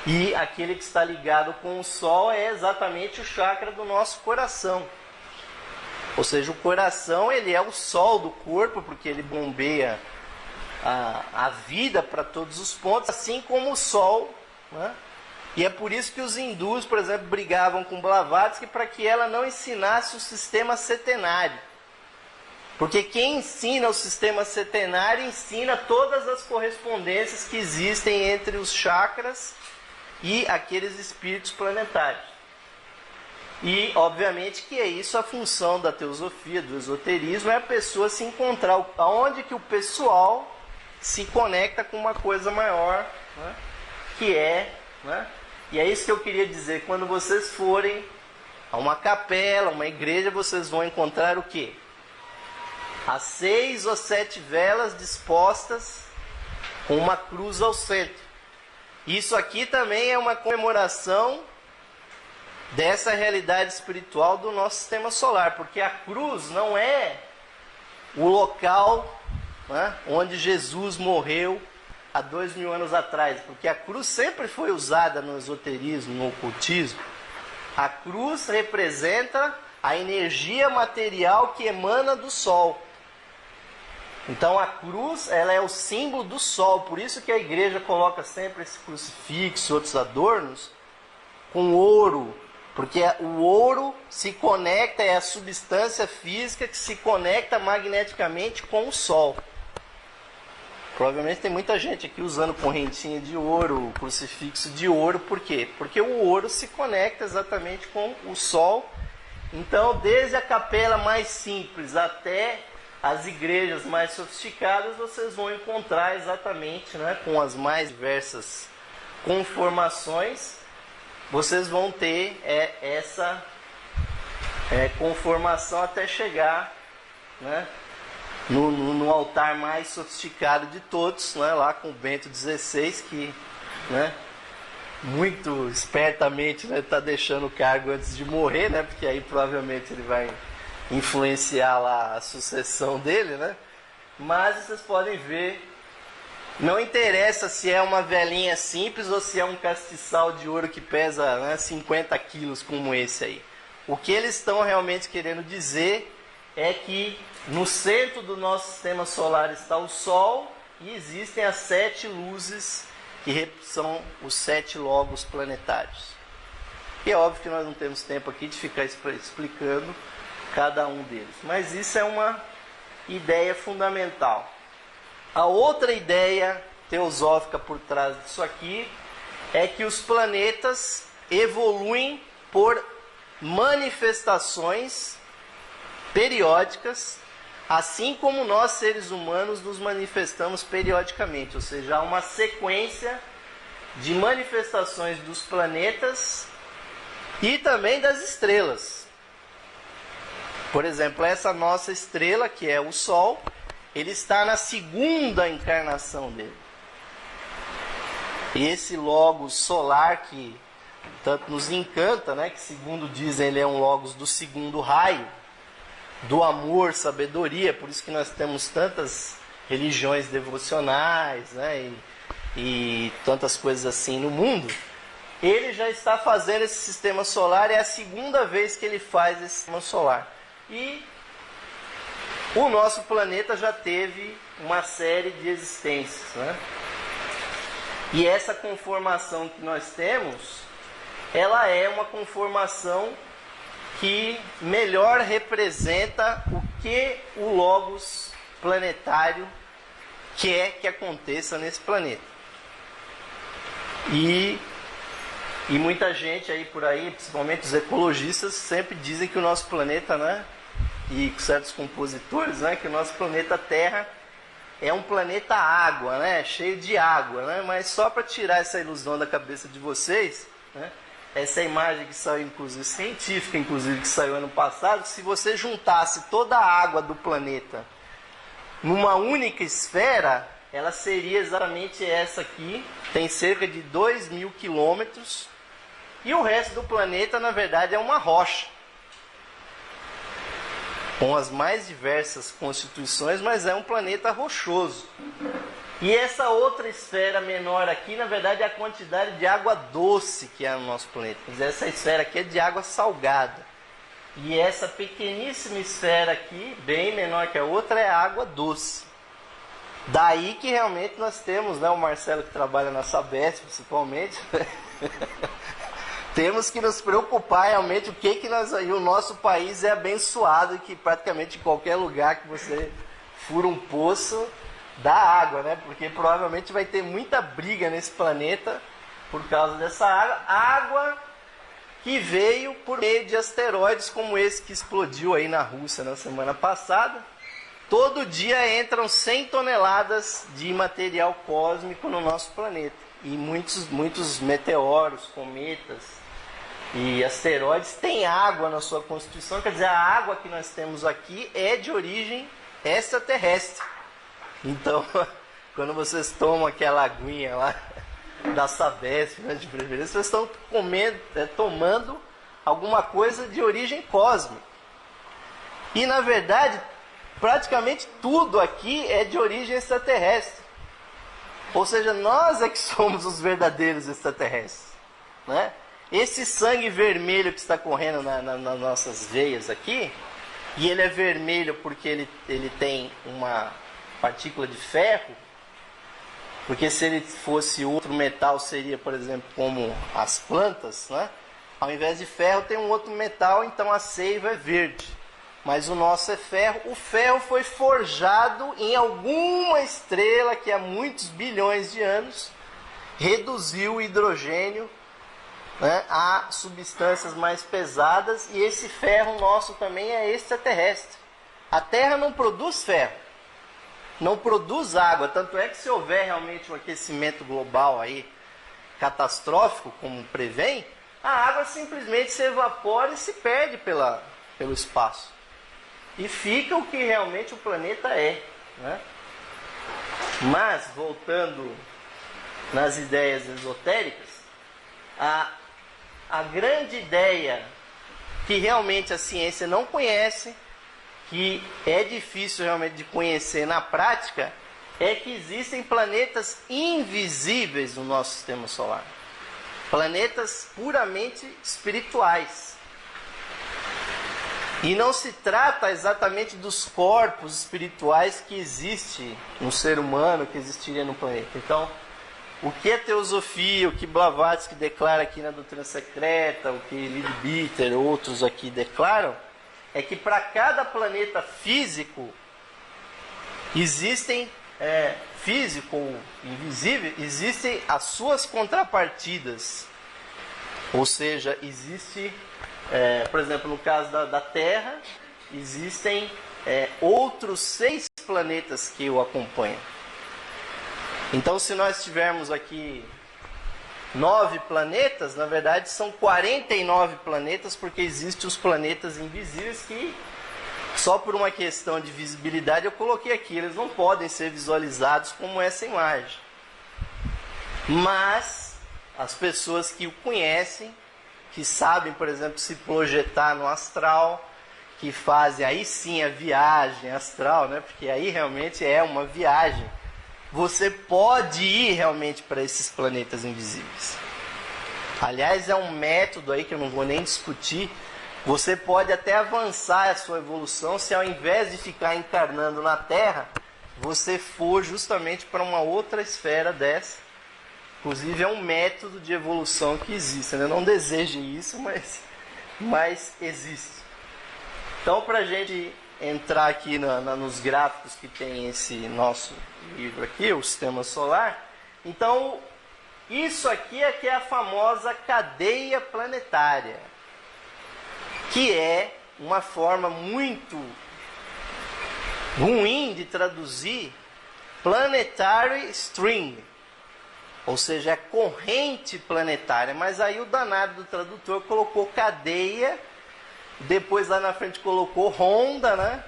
E aquele que está ligado com o Sol é exatamente o chakra do nosso coração. Ou seja, o coração ele é o sol do corpo, porque ele bombeia a vida para todos os pontos, assim como o sol. Né? E é por isso que os hindus, por exemplo, brigavam com Blavatsky para que ela não ensinasse o sistema setenário. Porque quem ensina o sistema setenário ensina todas as correspondências que existem entre os chakras e aqueles espíritos planetários. E, obviamente, que é isso a função da teosofia, do esoterismo, é a pessoa se encontrar aonde que o pessoal se conecta com uma coisa maior, né? Que é... Né? E é isso que eu queria dizer, quando vocês forem a uma capela, uma igreja, vocês vão encontrar o quê? As 6 ou 7 velas dispostas com uma cruz ao centro. Isso aqui também é uma comemoração dessa realidade espiritual do nosso sistema solar, porque a cruz não é o local, né, onde Jesus morreu há 2000 anos atrás, porque a cruz sempre foi usada no esoterismo, no ocultismo. A cruz representa a energia material que emana do Sol. Então a cruz, ela é o símbolo do Sol, por isso que a igreja coloca sempre esse crucifixo, outros adornos, com ouro. Porque o ouro se conecta, é a substância física que se conecta magneticamente com o Sol. Provavelmente tem muita gente aqui usando correntinha de ouro, crucifixo de ouro. Por quê? Porque o ouro se conecta exatamente com o Sol. Então, desde a capela mais simples até as igrejas mais sofisticadas, vocês vão encontrar exatamente, né, com as mais diversas conformações, vocês vão ter essa conformação até chegar, né, no altar mais sofisticado de todos, né, lá com o Bento XVI, que, né, muito espertamente está deixando o cargo antes de morrer, né, porque aí provavelmente ele vai influenciar lá a sucessão dele, né? Mas vocês podem ver, não interessa se é uma velinha simples ou se é um castiçal de ouro que pesa, né, 50 quilos como esse aí. O que eles estão realmente querendo dizer é que no centro do nosso sistema solar está o Sol e existem as 7 luzes que são os 7 logos planetários. E é óbvio que nós não temos tempo aqui de ficar explicando cada um deles, mas isso é uma ideia fundamental. A outra ideia teosófica por trás disso aqui é que os planetas evoluem por manifestações periódicas, assim como nós seres humanos nos manifestamos periodicamente, ou seja, há uma sequência de manifestações dos planetas e também das estrelas. Por exemplo, essa nossa estrela, que é o Sol, ele está na segunda encarnação dele. E esse logos solar que tanto nos encanta, né, que segundo dizem ele é um logos do segundo raio, do amor, sabedoria, por isso que nós temos tantas religiões devocionais, né, e tantas coisas assim no mundo. Ele já está fazendo esse sistema solar, é a segunda vez que ele faz esse sistema solar. E o nosso planeta já teve uma série de existências, né? E essa conformação que nós temos, ela é uma conformação que melhor representa o que o logos planetário quer que aconteça nesse planeta. E muita gente aí por aí, principalmente os ecologistas, sempre dizem que o nosso planeta, né, e certos compositores, né, que o nosso planeta Terra é um planeta água, né, cheio de água, né, mas só para tirar essa ilusão da cabeça de vocês, né, essa imagem que saiu, inclusive científica, inclusive que saiu ano passado, se você juntasse toda a água do planeta numa única esfera, ela seria exatamente essa aqui, tem cerca de 2.000 quilômetros, e o resto do planeta, na verdade, é uma rocha, com as mais diversas constituições, mas é um planeta rochoso. E essa outra esfera menor aqui, na verdade, é a quantidade de água doce que há no nosso planeta. Mas essa esfera aqui é de água salgada. E essa pequeníssima esfera aqui, bem menor que a outra, é água doce. Daí que realmente nós temos, né, o Marcelo que trabalha na Sabesp, principalmente, temos que nos preocupar realmente o que nós, e o nosso país é abençoado, que praticamente em qualquer lugar que você fura um poço, dá água, né? Porque provavelmente vai ter muita briga nesse planeta por causa dessa água. Água que veio por meio de asteroides como esse que explodiu aí na Rússia na semana passada. Todo dia entram 100 toneladas de material cósmico no nosso planeta. E muitos meteoros, cometas e asteroides têm água na sua constituição. Quer dizer, a água que nós temos aqui é de origem extraterrestre. Então, quando vocês tomam aquela aguinha lá da Sabesp, né, de preferência, vocês estão tomando alguma coisa de origem cósmica. E, na verdade, praticamente tudo aqui é de origem extraterrestre. Ou seja, nós é que somos os verdadeiros extraterrestres, né? Esse sangue vermelho que está correndo nas nossas veias aqui, e ele é vermelho porque ele tem uma partícula de ferro, porque se ele fosse outro metal seria, por exemplo, como as plantas, né? Ao invés de ferro tem um outro metal, então a seiva é verde. Mas o nosso é ferro. O ferro foi forjado em alguma estrela que há muitos bilhões de anos reduziu o hidrogênio, né, a substâncias mais pesadas, e esse ferro nosso também é extraterrestre. A Terra não produz ferro, não produz água, tanto é que se houver realmente um aquecimento global aí catastrófico, como prevém, a água simplesmente se evapora e se perde pelo espaço. E fica o que realmente o planeta é, né? Mas, voltando nas ideias esotéricas, a grande ideia que realmente a ciência não conhece, que é difícil realmente de conhecer na prática, é que existem planetas invisíveis no nosso sistema solar. Planetas puramente espirituais. E não se trata exatamente dos corpos espirituais que existem no ser humano, que existiria no planeta. Então, o que a teosofia, o que Blavatsky declara aqui na doutrina secreta, o que Leadbeater e outros aqui declaram, é que para cada planeta físico existem, físico ou invisível, existem as suas contrapartidas. Ou seja, existe, por exemplo, no caso da Terra, existem outros 6 planetas que o acompanham. Então, se nós tivermos aqui 9 planetas, na verdade são 49 planetas, porque existem os planetas invisíveis que, só por uma questão de visibilidade, eu coloquei aqui. Eles não podem ser visualizados como essa imagem. Mas as pessoas que o conhecem, que sabem, por exemplo, se projetar no astral, que fazem aí sim a viagem astral, né? Porque aí realmente é uma viagem. Você pode ir realmente para esses planetas invisíveis. Aliás, é um método aí que eu não vou nem discutir. Você pode até avançar a sua evolução se ao invés de ficar encarnando na Terra, você for justamente para uma outra esfera dessa. Inclusive é um método de evolução que existe. Eu não desejo isso, mas existe. Então, para a gente entrar aqui nos gráficos que tem esse nosso livro aqui, o Sistema Solar. Então, isso aqui é que é a famosa cadeia planetária, que é uma forma muito ruim de traduzir planetary string, ou seja, é corrente planetária. Mas aí o danado do tradutor colocou cadeia, depois lá na frente colocou ronda, né?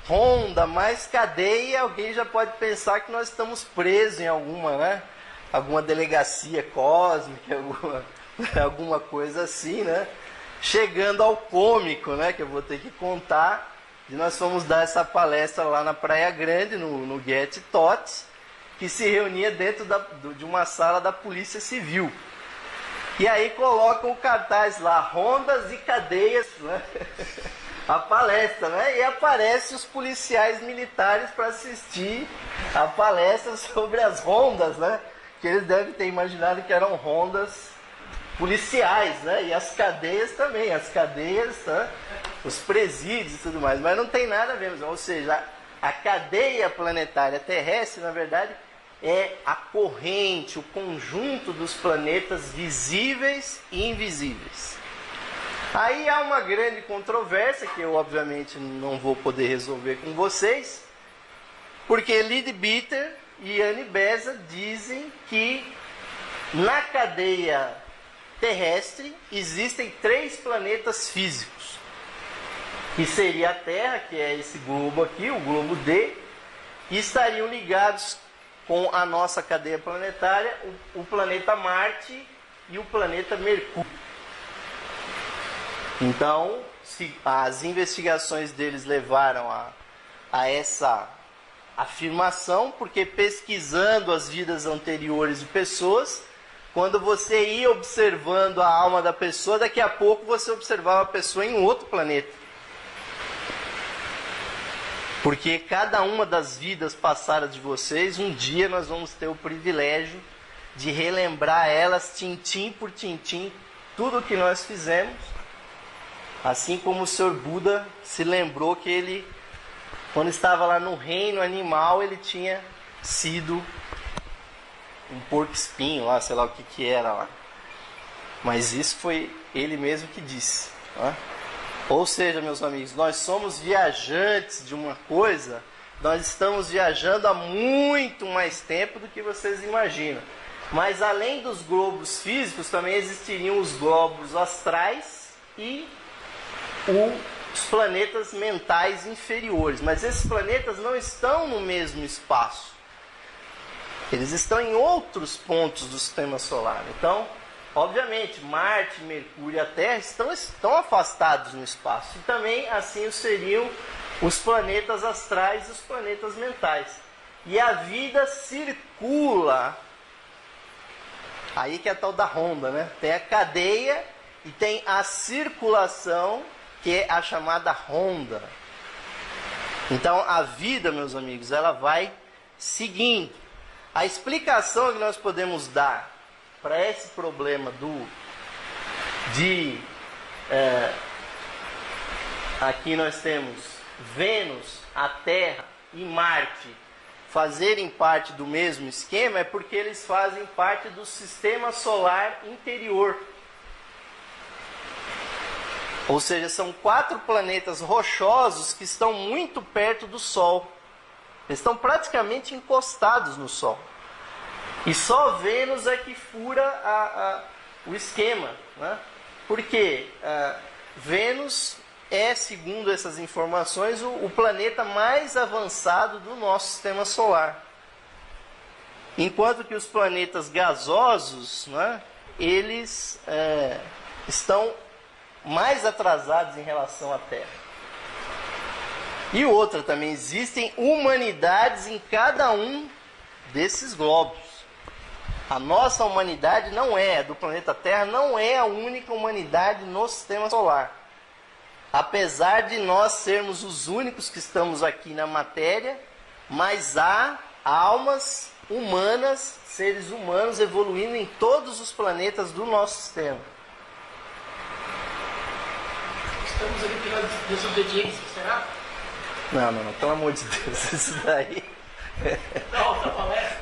Ronda mais cadeia, alguém já pode pensar que nós estamos presos em alguma, né? Alguma delegacia cósmica, alguma coisa assim, né? Chegando ao cômico, né? Que eu vou ter que contar. E nós fomos dar essa palestra lá na Praia Grande, no Get Tots, que se reunia dentro de uma sala da Polícia Civil. E aí colocam o cartaz lá, rondas e cadeias, né? A palestra, né? E aparecem os policiais militares para assistir a palestra sobre as rondas, né? Que eles devem ter imaginado que eram rondas policiais, né? E as cadeias também, as cadeias, né? Os presídios e tudo mais, mas não tem nada a ver, ou seja, a cadeia planetária terrestre, na verdade, é a corrente, o conjunto dos planetas visíveis e invisíveis. Aí há uma grande controvérsia, que eu obviamente não vou poder resolver com vocês, porque Leadbeater e Annie Besant dizem que na cadeia terrestre existem 3 planetas físicos, que seria a Terra, que é esse globo aqui, o globo D, e estariam ligados com a nossa cadeia planetária, o planeta Marte e o planeta Mercúrio. Então, as investigações deles levaram a essa afirmação, porque pesquisando as vidas anteriores de pessoas, quando você ia observando a alma da pessoa, daqui a pouco você observava a pessoa em outro planeta. Porque cada uma das vidas passadas de vocês, um dia nós vamos ter o privilégio de relembrar elas, tintim por tintim, tudo o que nós fizemos. Assim como o Sr. Buda se lembrou que ele, quando estava lá no reino animal, ele tinha sido um porco-espinho lá, sei lá o que era lá. Mas isso foi ele mesmo que disse, né? Ou seja, meus amigos, nós somos viajantes de uma coisa, nós estamos viajando há muito mais tempo do que vocês imaginam. Mas além dos globos físicos, também existiriam os globos astrais e os planetas mentais inferiores. Mas esses planetas não estão no mesmo espaço. Eles estão em outros pontos do sistema solar. Então, obviamente, Marte, Mercúrio e a Terra estão afastados no espaço. E também assim seriam os planetas astrais e os planetas mentais. E a vida circula. Aí que é a tal da ronda, né? Tem a cadeia e tem a circulação, que é a chamada ronda. Então a vida, meus amigos, ela vai seguindo. A explicação que nós podemos dar para esse problema aqui nós temos Vênus, a Terra e Marte fazerem parte do mesmo esquema, é porque eles fazem parte do sistema solar interior. Ou seja, são 4 planetas rochosos que estão muito perto do Sol. Eles estão praticamente encostados no Sol. E só Vênus é que fura o esquema, né? Porque Vênus é, segundo essas informações, o planeta mais avançado do nosso sistema solar. Enquanto que os planetas gasosos, né, eles estão mais atrasados em relação à Terra. E outra também, existem humanidades em cada um desses globos. A nossa humanidade do planeta Terra, não é a única humanidade no sistema solar. Apesar de nós sermos os únicos que estamos aqui na matéria, mas há almas humanas, seres humanos evoluindo em todos os planetas do nosso sistema. Estamos ali pela desobediência, será? Não, pelo amor de Deus, isso daí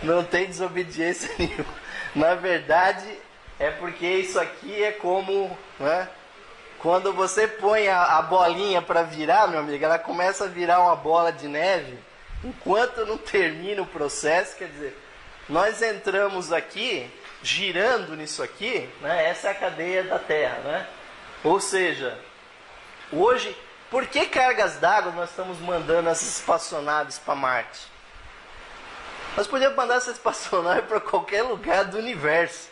não tem desobediência nenhuma. Na verdade, é porque isso aqui é como, né, quando você põe a bolinha para virar, meu amigo, ela começa a virar uma bola de neve, enquanto não termina o processo. Quer dizer, nós entramos aqui, girando nisso aqui, né, essa é a cadeia da Terra, né? Ou seja, hoje, por que cargas d'água nós estamos mandando essas espaçonaves para Marte? Nós podíamos mandar essa espaçonave para qualquer lugar do universo,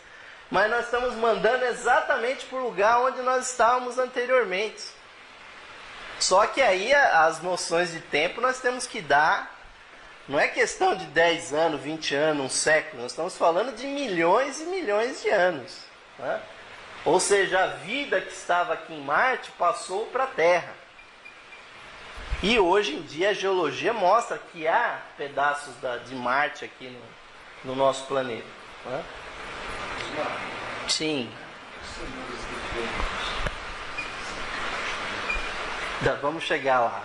mas nós estamos mandando exatamente para o lugar onde nós estávamos anteriormente. Só que aí as noções de tempo nós temos que dar, não é questão de 10 anos, 20 anos, um século, nós estamos falando de milhões e milhões de anos, né? Ou seja, a vida que estava aqui em Marte passou para a Terra. E hoje em dia a geologia mostra que há pedaços de Marte aqui no nosso planeta, né? Sim. Vamos chegar lá.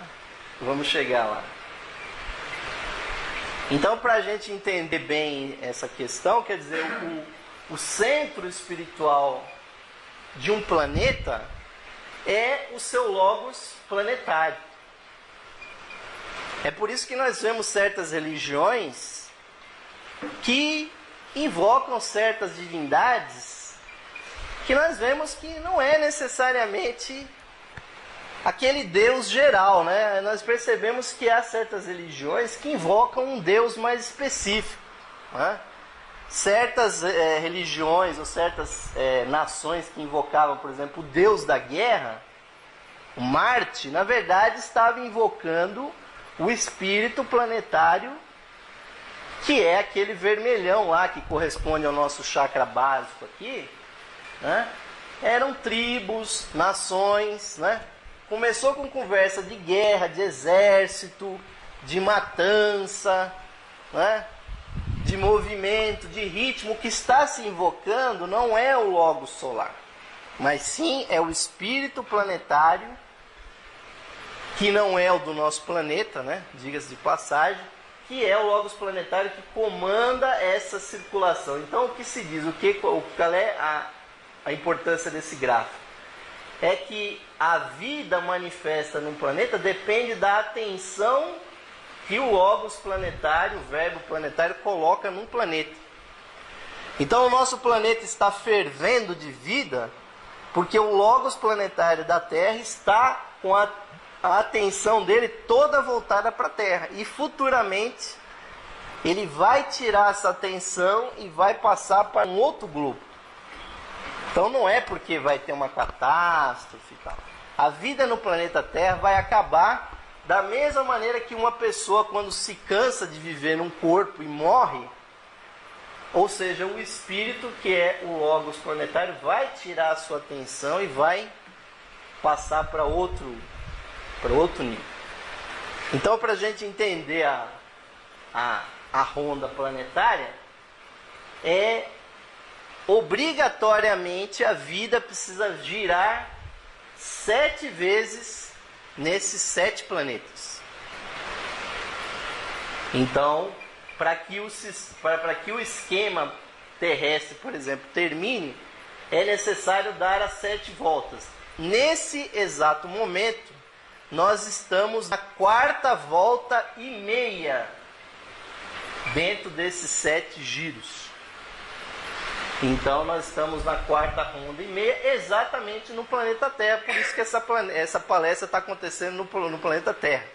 Então, para a gente entender bem essa questão, quer dizer, o centro espiritual de um planeta é o seu logos planetário. É por isso que nós vemos certas religiões que invocam certas divindades que nós vemos que não é necessariamente aquele Deus geral, né? Nós percebemos que há certas religiões que invocam um Deus mais específico, né? Certas religiões ou certas nações que invocavam, por exemplo, o Deus da guerra, o Marte, na verdade estava invocando o espírito planetário, que é aquele vermelhão lá, que corresponde ao nosso chakra básico aqui, né? Eram tribos, nações, né? Começou com conversa de guerra, de exército, de matança, né? De movimento, de ritmo. O que está se invocando não é o Logos solar, mas sim é o espírito planetário, que não é o do nosso planeta, né? Diga-se de passagem, que é o Logos planetário que comanda essa circulação. Então, o que se diz? Qual é a importância desse gráfico? É que a vida manifesta num planeta depende da atenção que o Logos planetário, o verbo planetário, coloca num planeta. Então, o nosso planeta está fervendo de vida porque o Logos planetário da Terra está com a atenção dele toda voltada para a Terra. E futuramente ele vai tirar essa atenção e vai passar para um outro globo. Então não é porque vai ter uma catástrofe e tal. A vida no planeta Terra vai acabar da mesma maneira que uma pessoa, quando se cansa de viver num corpo e morre, ou seja, o espírito, que é o Logos planetário, vai tirar a sua atenção e vai passar para outro nível. Então, para a gente entender a ronda planetária, obrigatoriamente a vida precisa girar 7 vezes nesses 7 planetas. Então, para que o esquema terrestre, por exemplo, termine, é necessário dar as 7 voltas. Nesse exato momento, nós estamos na 4ª volta e meia dentro desses 7 giros. Então nós estamos na 4ª ronda e meia, exatamente no planeta Terra. Por isso que essa palestra está acontecendo no planeta Terra.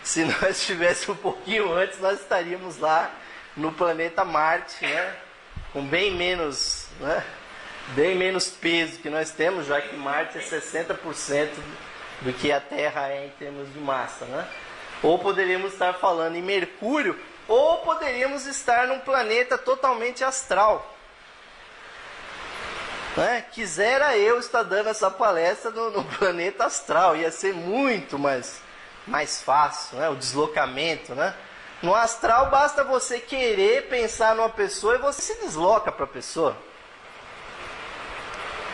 Se nós estivéssemos um pouquinho antes, nós estaríamos lá no planeta Marte, né? Com bem menos peso que nós temos, já que Marte é 60% do que a Terra é em termos de massa, né? Ou poderíamos estar falando em Mercúrio, ou poderíamos estar num planeta totalmente astral, né? Quisera eu estar dando essa palestra no planeta astral, ia ser muito mais fácil, né? O deslocamento, né? No astral basta você querer pensar numa pessoa e você se desloca para a pessoa.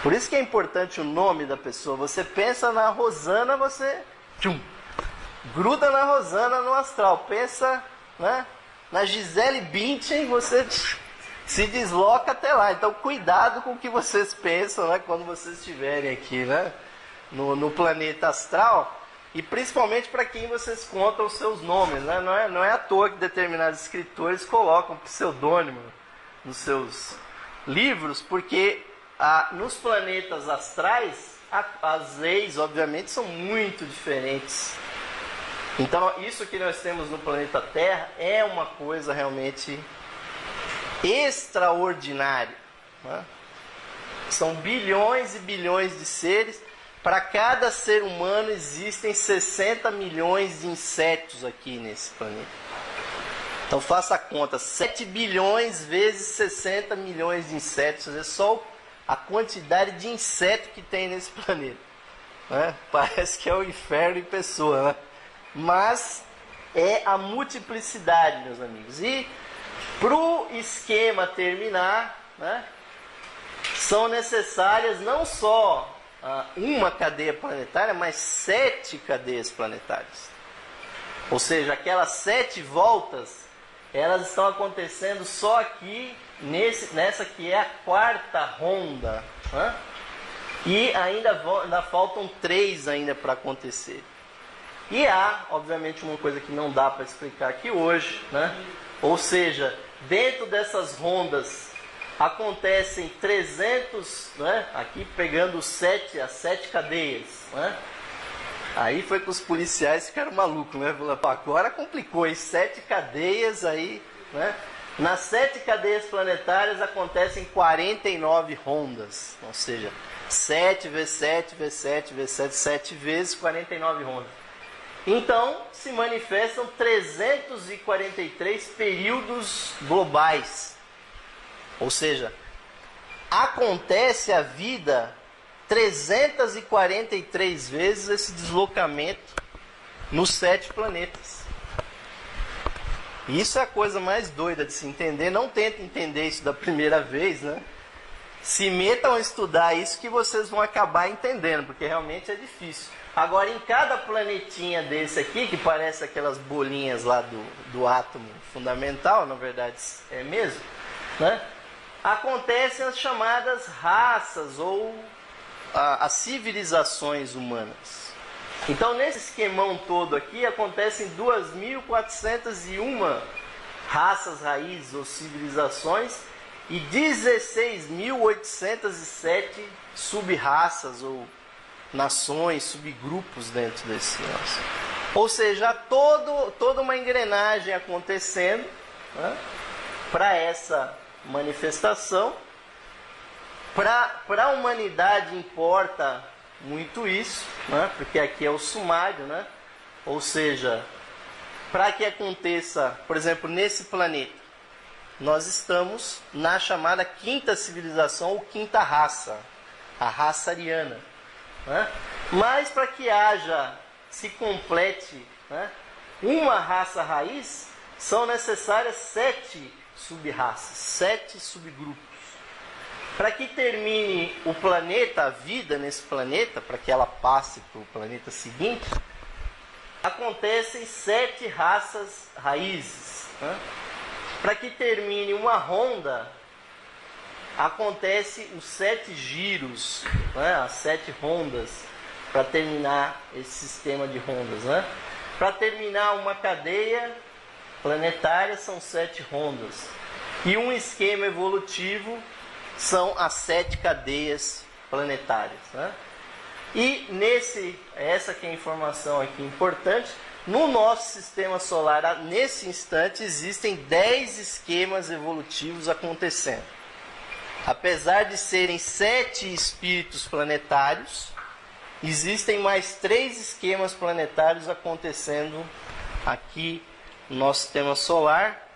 Por isso que é importante o nome da pessoa. Você pensa na Rosana, você gruda na Rosana no astral. Pensa, né, na Gisele Bündchen, você se desloca até lá. Então, cuidado com o que vocês pensam, né, quando vocês estiverem aqui, né, no planeta astral. E principalmente para quem vocês contam os seus nomes, né? Não é à toa que determinados escritores colocam pseudônimo nos seus livros, porque nos planetas astrais as leis, obviamente, são muito diferentes. Então, isso que nós temos no planeta Terra é uma coisa realmente extraordinária, né? São bilhões e bilhões de seres. Para cada ser humano existem 60 milhões de insetos aqui nesse planeta. Então faça a conta, 7 bilhões vezes 60 milhões de insetos. É só a quantidade de inseto que tem nesse planeta, né? Parece que é o inferno em pessoa, né? Mas é a multiplicidade, meus amigos. E para o esquema terminar, né, são necessárias não só uma cadeia planetária, mas 7 cadeias planetárias. Ou seja, aquelas 7 voltas, elas estão acontecendo só aqui, nessa que é a 4ª ronda, né? E ainda faltam 3 ainda para acontecer. E há, obviamente, uma coisa que não dá para explicar aqui hoje, né? Ou seja, dentro dessas rondas acontecem 300, né? Aqui pegando as 7 cadeias, né? Aí foi que os policiais ficaram malucos, né? Falaram, agora complicou, hein? 7 cadeias aí, né? Nas 7 cadeias planetárias acontecem 49 rondas, ou seja, 7 vezes 7 vezes 7 vezes 7, 7 vezes 49 rondas. Então, se manifestam 343 períodos globais. Ou seja, acontece a vida 343 vezes esse deslocamento nos 7 planetas. E isso é a coisa mais doida de se entender. Não tentem entender isso da primeira vez, né? Se metam a estudar isso que vocês vão acabar entendendo, porque realmente é difícil. Agora, em cada planetinha desse aqui, que parece aquelas bolinhas lá do átomo fundamental, na verdade é mesmo, né? Acontecem as chamadas raças ou as civilizações humanas. Então, nesse esquemão todo aqui, acontecem 2.401 raças raízes ou civilizações e 16.807 sub-raças ou nações, subgrupos dentro desse negócio. Ou seja, toda uma engrenagem acontecendo, né, para essa manifestação. Para a humanidade importa muito isso, né, porque aqui é o sumário, né? Ou seja, para que aconteça, por exemplo, nesse planeta, nós estamos na chamada 5ª civilização ou 5ª raça, a raça ariana, né? Mas para que se complete, né, uma raça raiz, são necessárias 7 sub-raças, 7 subgrupos. Para que termine o planeta, a vida nesse planeta, para que ela passe para o planeta seguinte, acontecem 7 raças raízes, né? Para que termine uma ronda, acontece os 7 giros, né? As 7 rondas, para terminar esse sistema de rondas, né? Para terminar uma cadeia planetária são 7 rondas. E um esquema evolutivo são as 7 cadeias planetárias, né? E essa que é a informação aqui importante, no nosso sistema solar, nesse instante, existem 10 esquemas evolutivos acontecendo. Apesar de serem 7 espíritos planetários, existem mais 3 esquemas planetários acontecendo aqui no nosso sistema solar.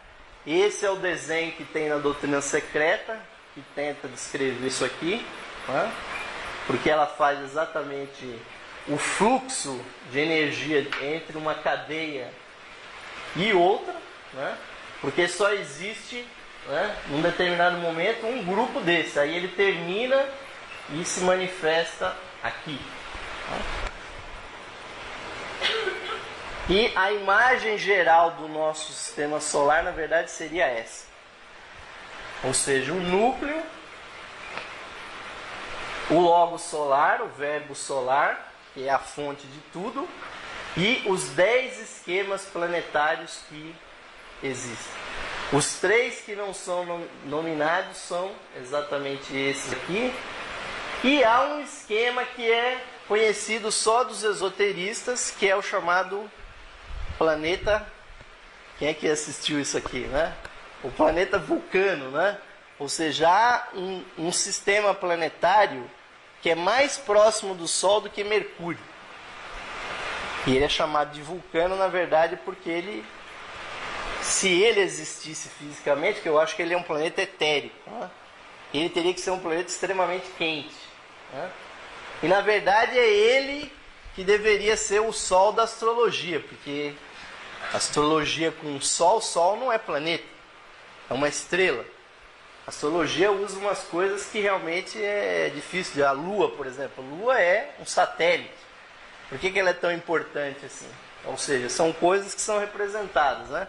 Esse é o desenho que tem na doutrina secreta, que tenta descrever isso aqui, né? Porque ela faz exatamente o fluxo de energia entre uma cadeia e outra, né? Porque só existe, né, num determinado momento um grupo desse, aí ele termina e se manifesta aqui, né? E a imagem geral do nosso sistema solar, na verdade, seria essa. Ou seja, o núcleo, o logo solar, o verbo solar, que é a fonte de tudo, e os 10 esquemas planetários que existem. Os 3 que não são nominados são exatamente esses aqui. E há um esquema que é conhecido só dos esoteristas, que é o chamado planeta... Quem é que assistiu isso aqui, né? O planeta Vulcano, né? Ou seja, há um sistema planetário que é mais próximo do Sol do que Mercúrio. E ele é chamado de Vulcano, na verdade, porque ele, se ele existisse fisicamente, que eu acho que ele é um planeta etérico, né? Ele teria que ser um planeta extremamente quente, né? E na verdade é ele que deveria ser o Sol da astrologia, porque astrologia com Sol não é planeta, é uma estrela. A astrologia usa umas coisas que realmente é difícil. A Lua, por exemplo. A Lua é um satélite. Por que ela é tão importante assim? Ou seja, são coisas que são representadas, né?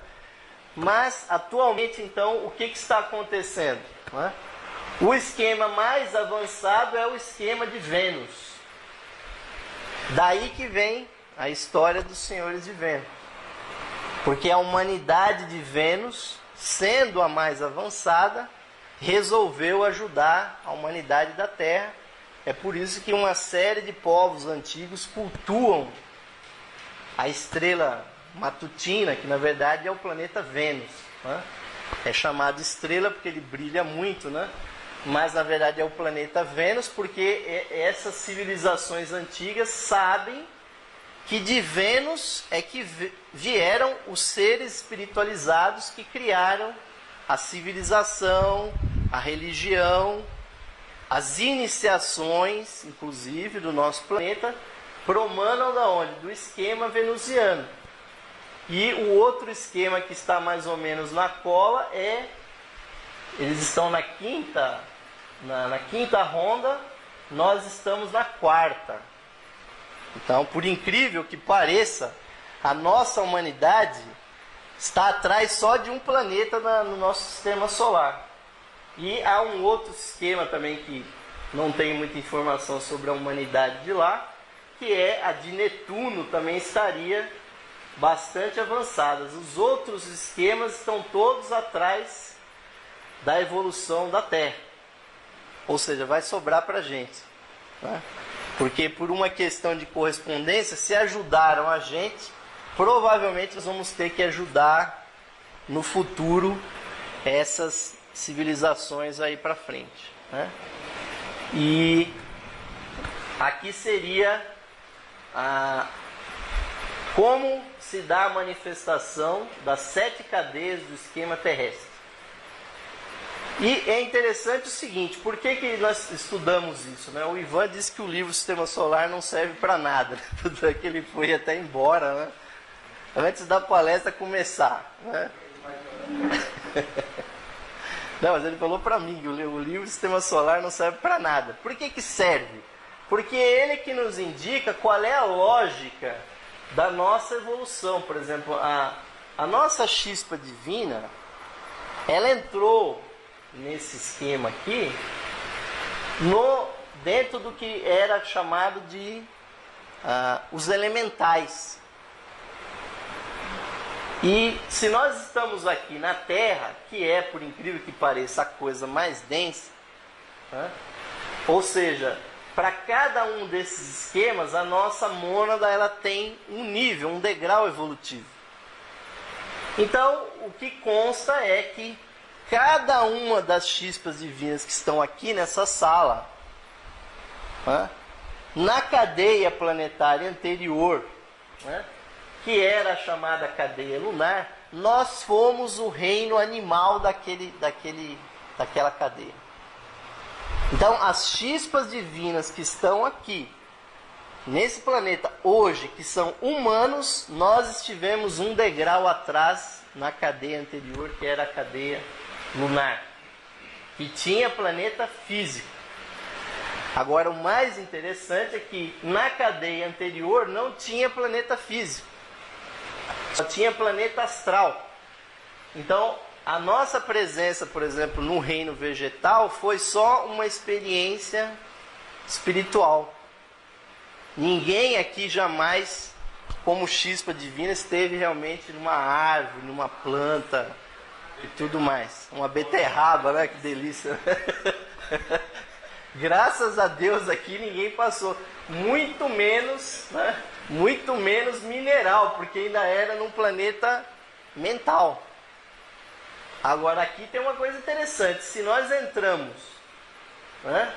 Mas, atualmente, então, o que está acontecendo, né? O esquema mais avançado é o esquema de Vênus. Daí que vem a história dos senhores de Vênus. Porque a humanidade de Vênus, sendo a mais avançada, resolveu ajudar a humanidade da Terra. É por isso que uma série de povos antigos cultuam a estrela matutina, que na verdade é o planeta Vênus, né? É chamado estrela porque ele brilha muito, né? Mas na verdade é o planeta Vênus, porque essas civilizações antigas sabem que de Vênus é que vieram os seres espiritualizados que criaram a civilização, a religião, as iniciações, inclusive, do nosso planeta, promanam da onde? Do esquema venusiano. E o outro esquema que está mais ou menos na cola eles estão na quinta ronda, nós estamos na quarta. Então, por incrível que pareça, a nossa humanidade está atrás só de um planeta no nosso sistema solar. E há um outro esquema também que não tem muita informação sobre a humanidade de lá, que é a de Netuno, também estaria bastante avançada. Os outros esquemas estão todos atrás da evolução da Terra. Ou seja, vai sobrar para a gente, né? Porque por uma questão de correspondência, se ajudaram a gente, provavelmente nós vamos ter que ajudar no futuro essas civilizações aí para frente, né? E aqui seria como se dá a manifestação das 7 cadeias do esquema terrestre. E é interessante o seguinte, por que nós estudamos isso, né? O Ivan disse que o livro Sistema Solar não serve para nada, tanto é que ele foi até embora, né? Antes da palestra começar, né? Não, mas ele falou para mim que o livro Sistema Solar não serve para nada. Por que serve? Porque é ele que nos indica qual é a lógica da nossa evolução. Por exemplo, a nossa chispa divina, ela entrou nesse esquema aqui, dentro do que era chamado de os elementais. E se nós estamos aqui na Terra, que é, por incrível que pareça, a coisa mais densa, né? Ou seja, para cada um desses esquemas, a nossa mônada ela tem um nível, um degrau evolutivo. Então, o que consta é que cada uma das chispas divinas que estão aqui nessa sala, né, na cadeia planetária anterior, né, que era a chamada cadeia lunar, nós fomos o reino animal daquela cadeia. Então, as chispas divinas que estão aqui, nesse planeta hoje, que são humanos, nós estivemos um degrau atrás na cadeia anterior, que era a cadeia lunar, que tinha planeta físico. Agora, o mais interessante é que na cadeia anterior não tinha planeta físico. só tinha planeta astral. Então, a nossa presença, por exemplo, no reino vegetal foi só uma experiência espiritual. Ninguém aqui jamais, como chispa divina, esteve realmente numa árvore, numa planta e tudo mais. Uma beterraba, né? Que delícia. Graças a Deus aqui ninguém passou. Muito menos, né? Muito menos mineral, porque ainda era num planeta mental. Agora aqui tem uma coisa interessante. Se nós entramos, né?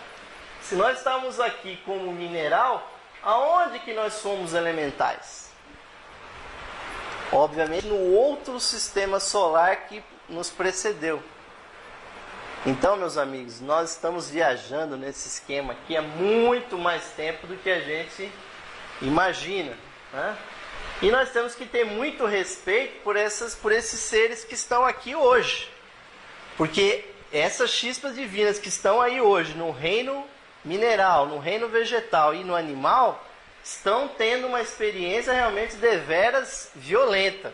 Se nós estamos aqui como mineral, aonde que nós somos elementais? Obviamente no outro sistema solar que nos precedeu. Então, meus amigos, nós estamos viajando nesse esquema aqui há muito mais tempo do que a gente imagina, né? E nós temos que ter muito respeito por esses seres que estão aqui hoje. Porque essas chispas divinas que estão aí hoje, no reino mineral, no reino vegetal e no animal, estão tendo uma experiência realmente deveras violenta.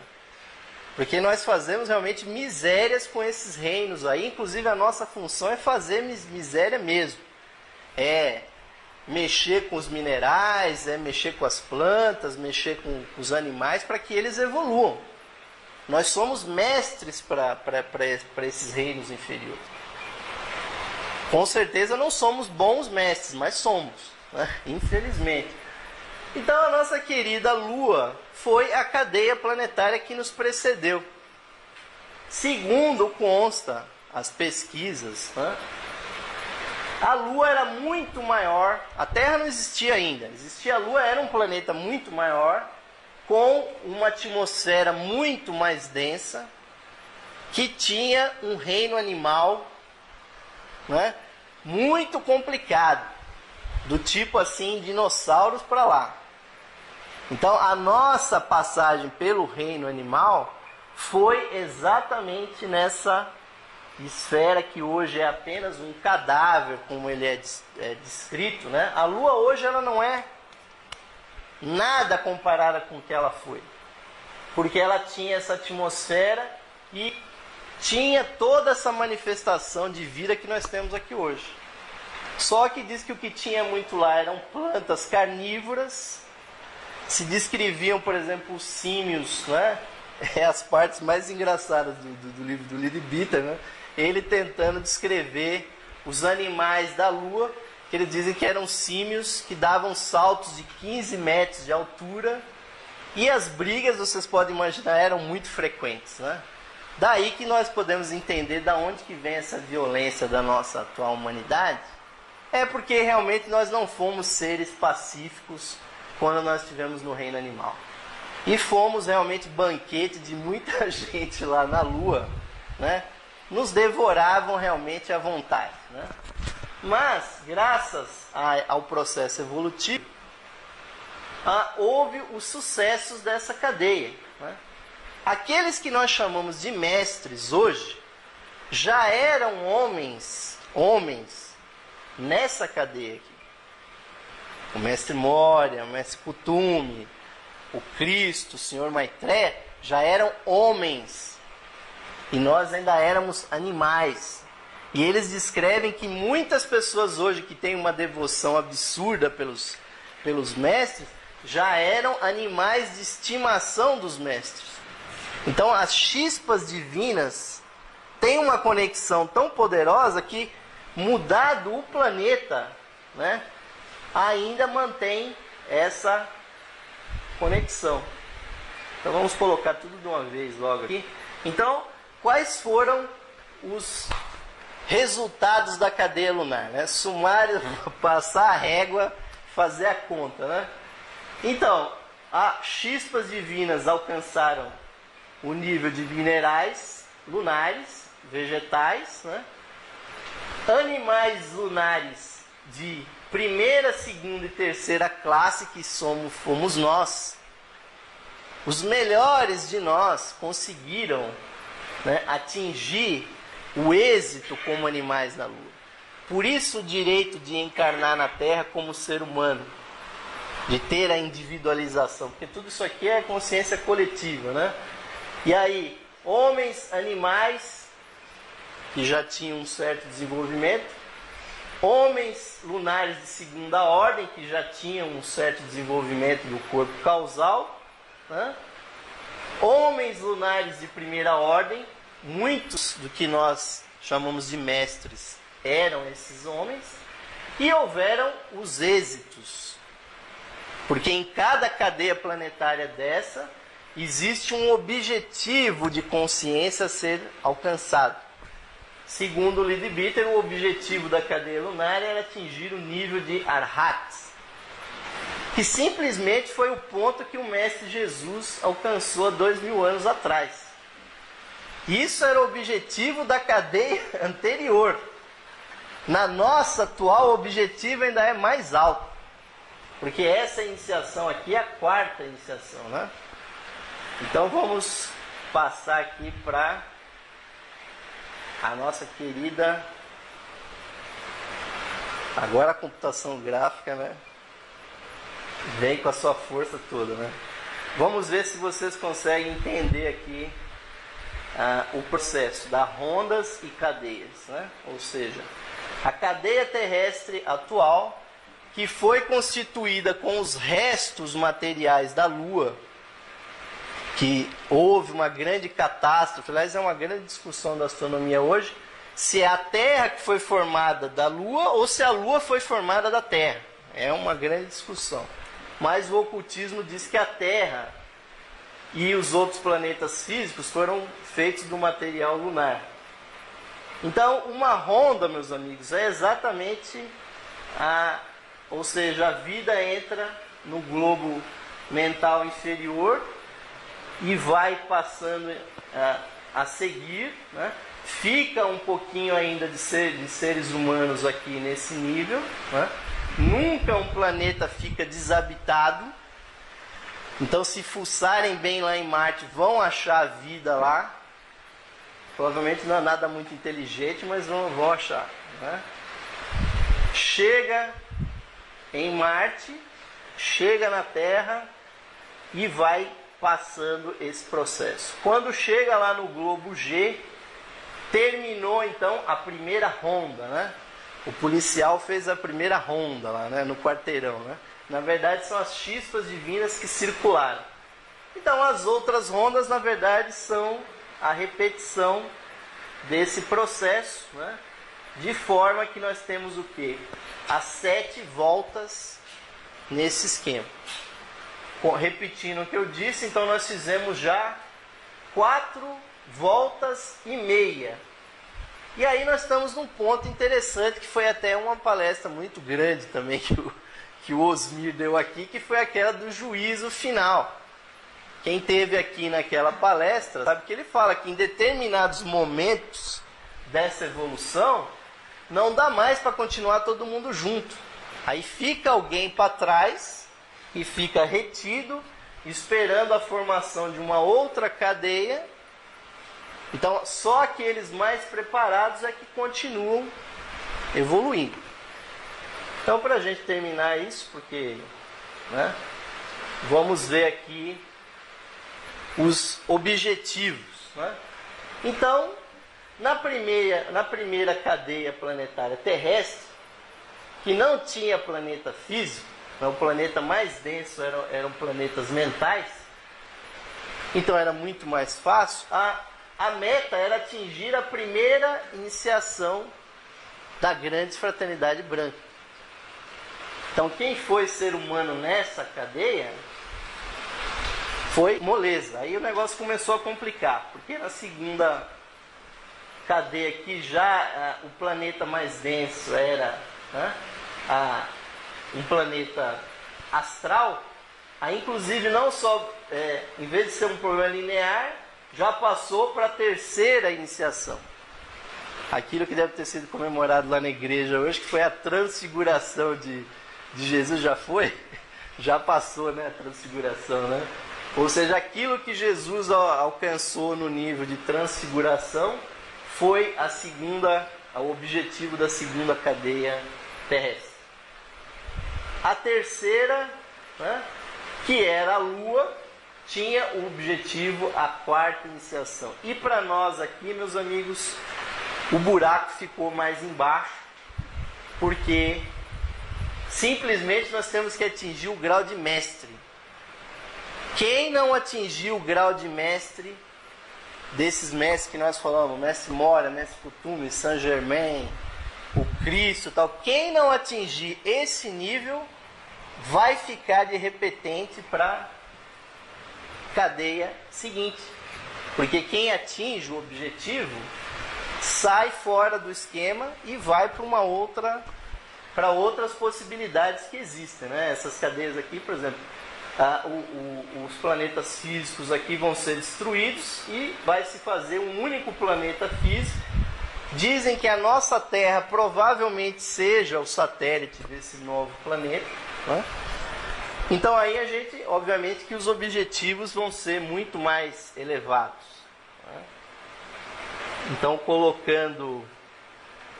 Porque nós fazemos realmente misérias com esses reinos aí. Inclusive a nossa função é fazer miséria mesmo. É mexer com os minerais, é mexer com as plantas, mexer com os animais para que eles evoluam. Nós somos mestres para esses reinos inferiores. Com certeza não somos bons mestres, mas somos, né? Infelizmente. Então a nossa querida Lua foi a cadeia planetária que nos precedeu. Segundo consta as pesquisas, né? A Lua era muito maior, a Terra não existia ainda, a Lua era um planeta muito maior, com uma atmosfera muito mais densa, que tinha um reino animal, né, muito complicado, do tipo assim, dinossauros para lá. Então a nossa passagem pelo reino animal foi exatamente nessa esfera que hoje é apenas um cadáver, como ele é descrito, né? A Lua hoje ela não é nada comparada com o que ela foi, porque ela tinha essa atmosfera e tinha toda essa manifestação de vida que nós temos aqui hoje. Só que diz que o que tinha muito lá eram plantas carnívoras. Se descreviam, por exemplo, os símios, né? É as partes mais engraçadas do livro do Levi Bitter, né? Ele tentando descrever os animais da Lua, que eles dizem que eram símios que davam saltos de 15 metros de altura, e as brigas, vocês podem imaginar, eram muito frequentes, né? Daí que nós podemos entender de onde que vem essa violência da nossa atual humanidade. É porque realmente nós não fomos seres pacíficos quando nós estivemos no reino animal. E fomos realmente banquete de muita gente lá na Lua, né? Nos devoravam realmente à vontade, né? Mas, graças ao processo evolutivo, houve os sucessos dessa cadeia, né? Aqueles que nós chamamos de mestres hoje, já eram homens nessa cadeia aqui. O mestre Moria, o mestre Kuthumi, o Cristo, o senhor Maitreya, já eram homens. E nós ainda éramos animais. E eles descrevem que muitas pessoas hoje que têm uma devoção absurda pelos mestres, já eram animais de estimação dos mestres. Então as chispas divinas têm uma conexão tão poderosa que mudado o planeta, né, ainda mantém essa conexão. Então vamos colocar tudo de uma vez logo aqui. Então, quais foram os resultados da cadeia lunar, né? Sumário, passar a régua, fazer a conta, né? Então, as chispas divinas alcançaram o nível de minerais lunares, vegetais, né? Animais lunares de primeira, segunda e terceira classe, que fomos nós. Os melhores de nós conseguiram, né, atingir o êxito como animais na Lua. Por isso o direito de encarnar na Terra como ser humano. de ter a individualização, porque tudo isso aqui é consciência coletiva, né? E aí, homens, animais, que já tinham um certo desenvolvimento, homens lunares de segunda ordem, que já tinham um certo desenvolvimento do corpo causal, né? Homens lunares de primeira ordem, muitos do que nós chamamos de mestres eram esses homens, e houveram os êxitos, porque em cada cadeia planetária dessa existe um objetivo de consciência a ser alcançado. Segundo Leadbeater, o objetivo da cadeia lunar era atingir o nível de Arhat, que simplesmente foi o ponto que o Mestre Jesus alcançou há 2000 anos atrás. Isso era o objetivo da cadeia anterior. Na nossa atual, o objetivo ainda é mais alto, porque essa iniciação aqui é a quarta iniciação, né? Então vamos passar aqui para a nossa querida, agora a computação gráfica, né? Vem com a sua força toda, né? Vamos ver se vocês conseguem entender aqui o processo das rondas e cadeias, né? Ou seja, a cadeia terrestre atual, que foi constituída com os restos materiais da Lua, que houve uma grande catástrofe, aliás, é uma grande discussão da astronomia hoje, se é a Terra que foi formada da Lua ou se a Lua foi formada da Terra. É uma grande discussão. Mas o ocultismo diz que a Terra e os outros planetas físicos foram feitos do material lunar. Então, uma ronda, meus amigos, é exatamente ou seja, a vida entra no globo mental inferior e vai passando a seguir, né? Fica um pouquinho ainda de seres humanos aqui nesse nível, né? Nunca um planeta fica desabitado. Então, se fuçarem bem lá em Marte, vão achar vida lá. Provavelmente não é nada muito inteligente, mas vão achar, né? Chega em Marte, chega na Terra e vai passando esse processo. Quando chega lá no globo G, terminou então a primeira ronda, né? O policial fez a primeira ronda lá, né? No quarteirão, né? Na verdade são as chispas divinas que circularam. Então as outras rondas, na verdade, são a repetição desse processo, né? De forma que nós temos o quê? As 7 voltas nesse esquema. Repetindo o que eu disse, então nós fizemos já 4 voltas e meia. E aí nós estamos num ponto interessante, que foi até uma palestra muito grande também que o Osmir deu aqui, que foi aquela do juízo final. Quem teve aqui naquela palestra sabe que ele fala que em determinados momentos dessa evolução não dá mais para continuar todo mundo junto. Aí fica alguém para trás e fica retido, esperando a formação de uma outra cadeia. Então, só aqueles mais preparados é que continuam evoluindo. Então, para a gente terminar isso, porque, né, vamos ver aqui os objetivos, né? Então, na primeira cadeia planetária terrestre, que não tinha planeta físico, o planeta mais denso eram planetas mentais, então era muito mais fácil. A meta era atingir a primeira iniciação da grande fraternidade branca. Então quem foi ser humano nessa cadeia foi moleza. Aí o negócio começou a complicar, porque na segunda cadeia aqui já o planeta mais denso era, né, um planeta astral. Aí inclusive não só, em vez de ser um problema linear, já passou para a terceira iniciação. Aquilo que deve ter sido comemorado lá na igreja hoje, que foi a transfiguração de Jesus, já foi? Já passou, né, a transfiguração, né? Ou seja, aquilo que Jesus alcançou no nível de transfiguração foi o objetivo da segunda cadeia terrestre. A terceira né, que era a Lua, tinha o objetivo a quarta iniciação. E para nós aqui, meus amigos, o buraco ficou mais embaixo, porque simplesmente nós temos que atingir o grau de mestre. Quem não atingiu o grau de mestre, desses mestres que nós falamos, mestre Moria, mestre Kuthumi, Saint Germain, o Cristo, tal, quem não atingir esse nível vai ficar de repetente para cadeia seguinte, porque quem atinge o objetivo sai fora do esquema e vai para outras possibilidades que existem, né? Essas cadeias aqui, por exemplo, os planetas físicos aqui vão ser destruídos e vai se fazer um único planeta físico. Dizem que a nossa Terra provavelmente seja o satélite desse novo planeta, né? Então aí a gente, obviamente que os objetivos vão ser muito mais elevados, né? Então, colocando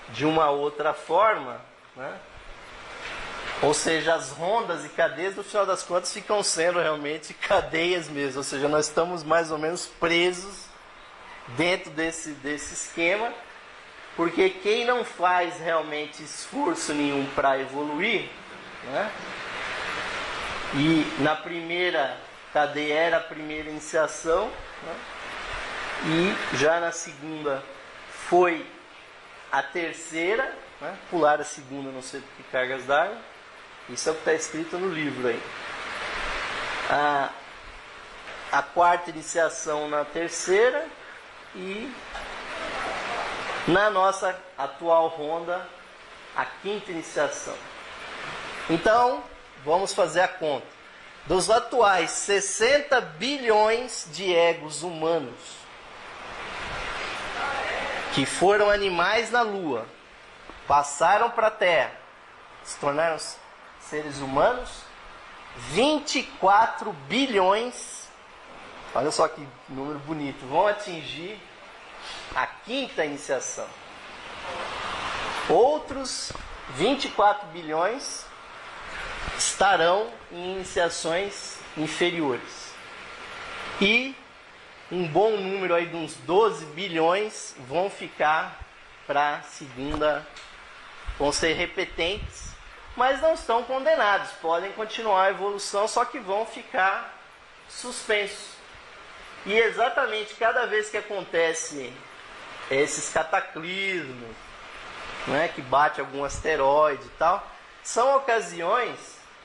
de uma outra forma, né? Ou seja, as rondas e cadeias, no final das contas, ficam sendo realmente cadeias mesmo. Ou seja, nós estamos mais ou menos presos dentro desse esquema, porque quem não faz realmente esforço nenhum para evoluir, né? E na primeira cadeia era a primeira iniciação, né? E já na segunda foi a terceira, né? Pular a segunda, não sei por que cargas d'água. Isso é o que está escrito no livro aí. A quarta iniciação na terceira e na nossa atual ronda a quinta iniciação. Então, vamos fazer a conta. Dos atuais 60 bilhões de egos humanos que foram animais na Lua, passaram para a Terra, se tornaram seres humanos, 24 bilhões, olha só que número bonito, vão atingir a quinta iniciação. Outros 24 bilhões estarão em iniciações inferiores. E um bom número aí de uns 12 bilhões vão ficar para a segunda, vão ser repetentes, mas não estão condenados, podem continuar a evolução, só que vão ficar suspensos. E exatamente cada vez que acontece esses cataclismos, né, que bate algum asteroide e tal, são ocasiões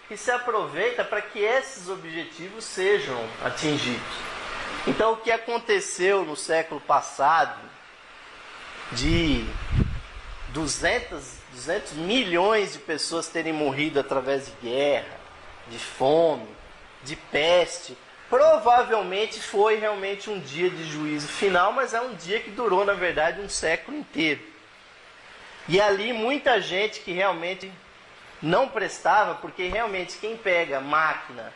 que se aproveita para que esses objetivos sejam atingidos. Então, o que aconteceu no século passado, de 200 milhões de pessoas terem morrido através de guerra, de fome, de peste, provavelmente foi realmente um dia de juízo final, mas é um dia que durou, na verdade, um século inteiro. E ali muita gente que realmente não prestava, porque realmente quem pega máquina,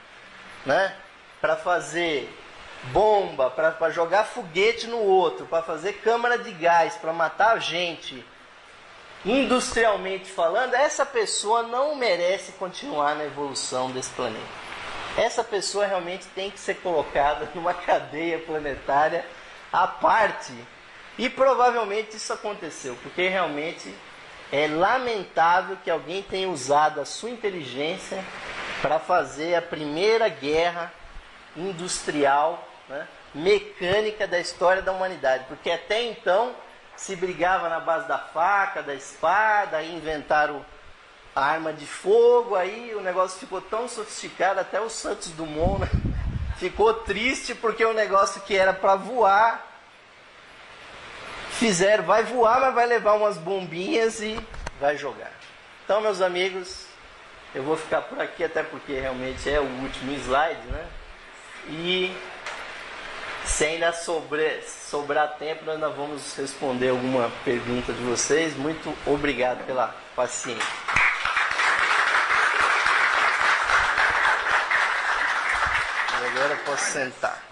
né, para fazer bomba, para jogar foguete no outro, para fazer câmara de gás, para matar gente, industrialmente falando, essa pessoa não merece continuar na evolução desse planeta. Essa pessoa realmente tem que ser colocada numa cadeia planetária à parte. E provavelmente isso aconteceu, porque realmente é lamentável que alguém tenha usado a sua inteligência para fazer a primeira guerra industrial, né, mecânica da história da humanidade. Porque até então se brigava na base da faca, da espada, aí inventaram a arma de fogo, aí o negócio ficou tão sofisticado, até o Santos Dumont, né, ficou triste porque o negócio que era para voar, fizeram, vai voar, mas vai levar umas bombinhas e vai jogar. Então, meus amigos, eu vou ficar por aqui, até porque realmente é o último slide, né? E se ainda sobrar tempo, nós ainda vamos responder alguma pergunta de vocês. Muito obrigado pela paciência. E agora eu posso sentar.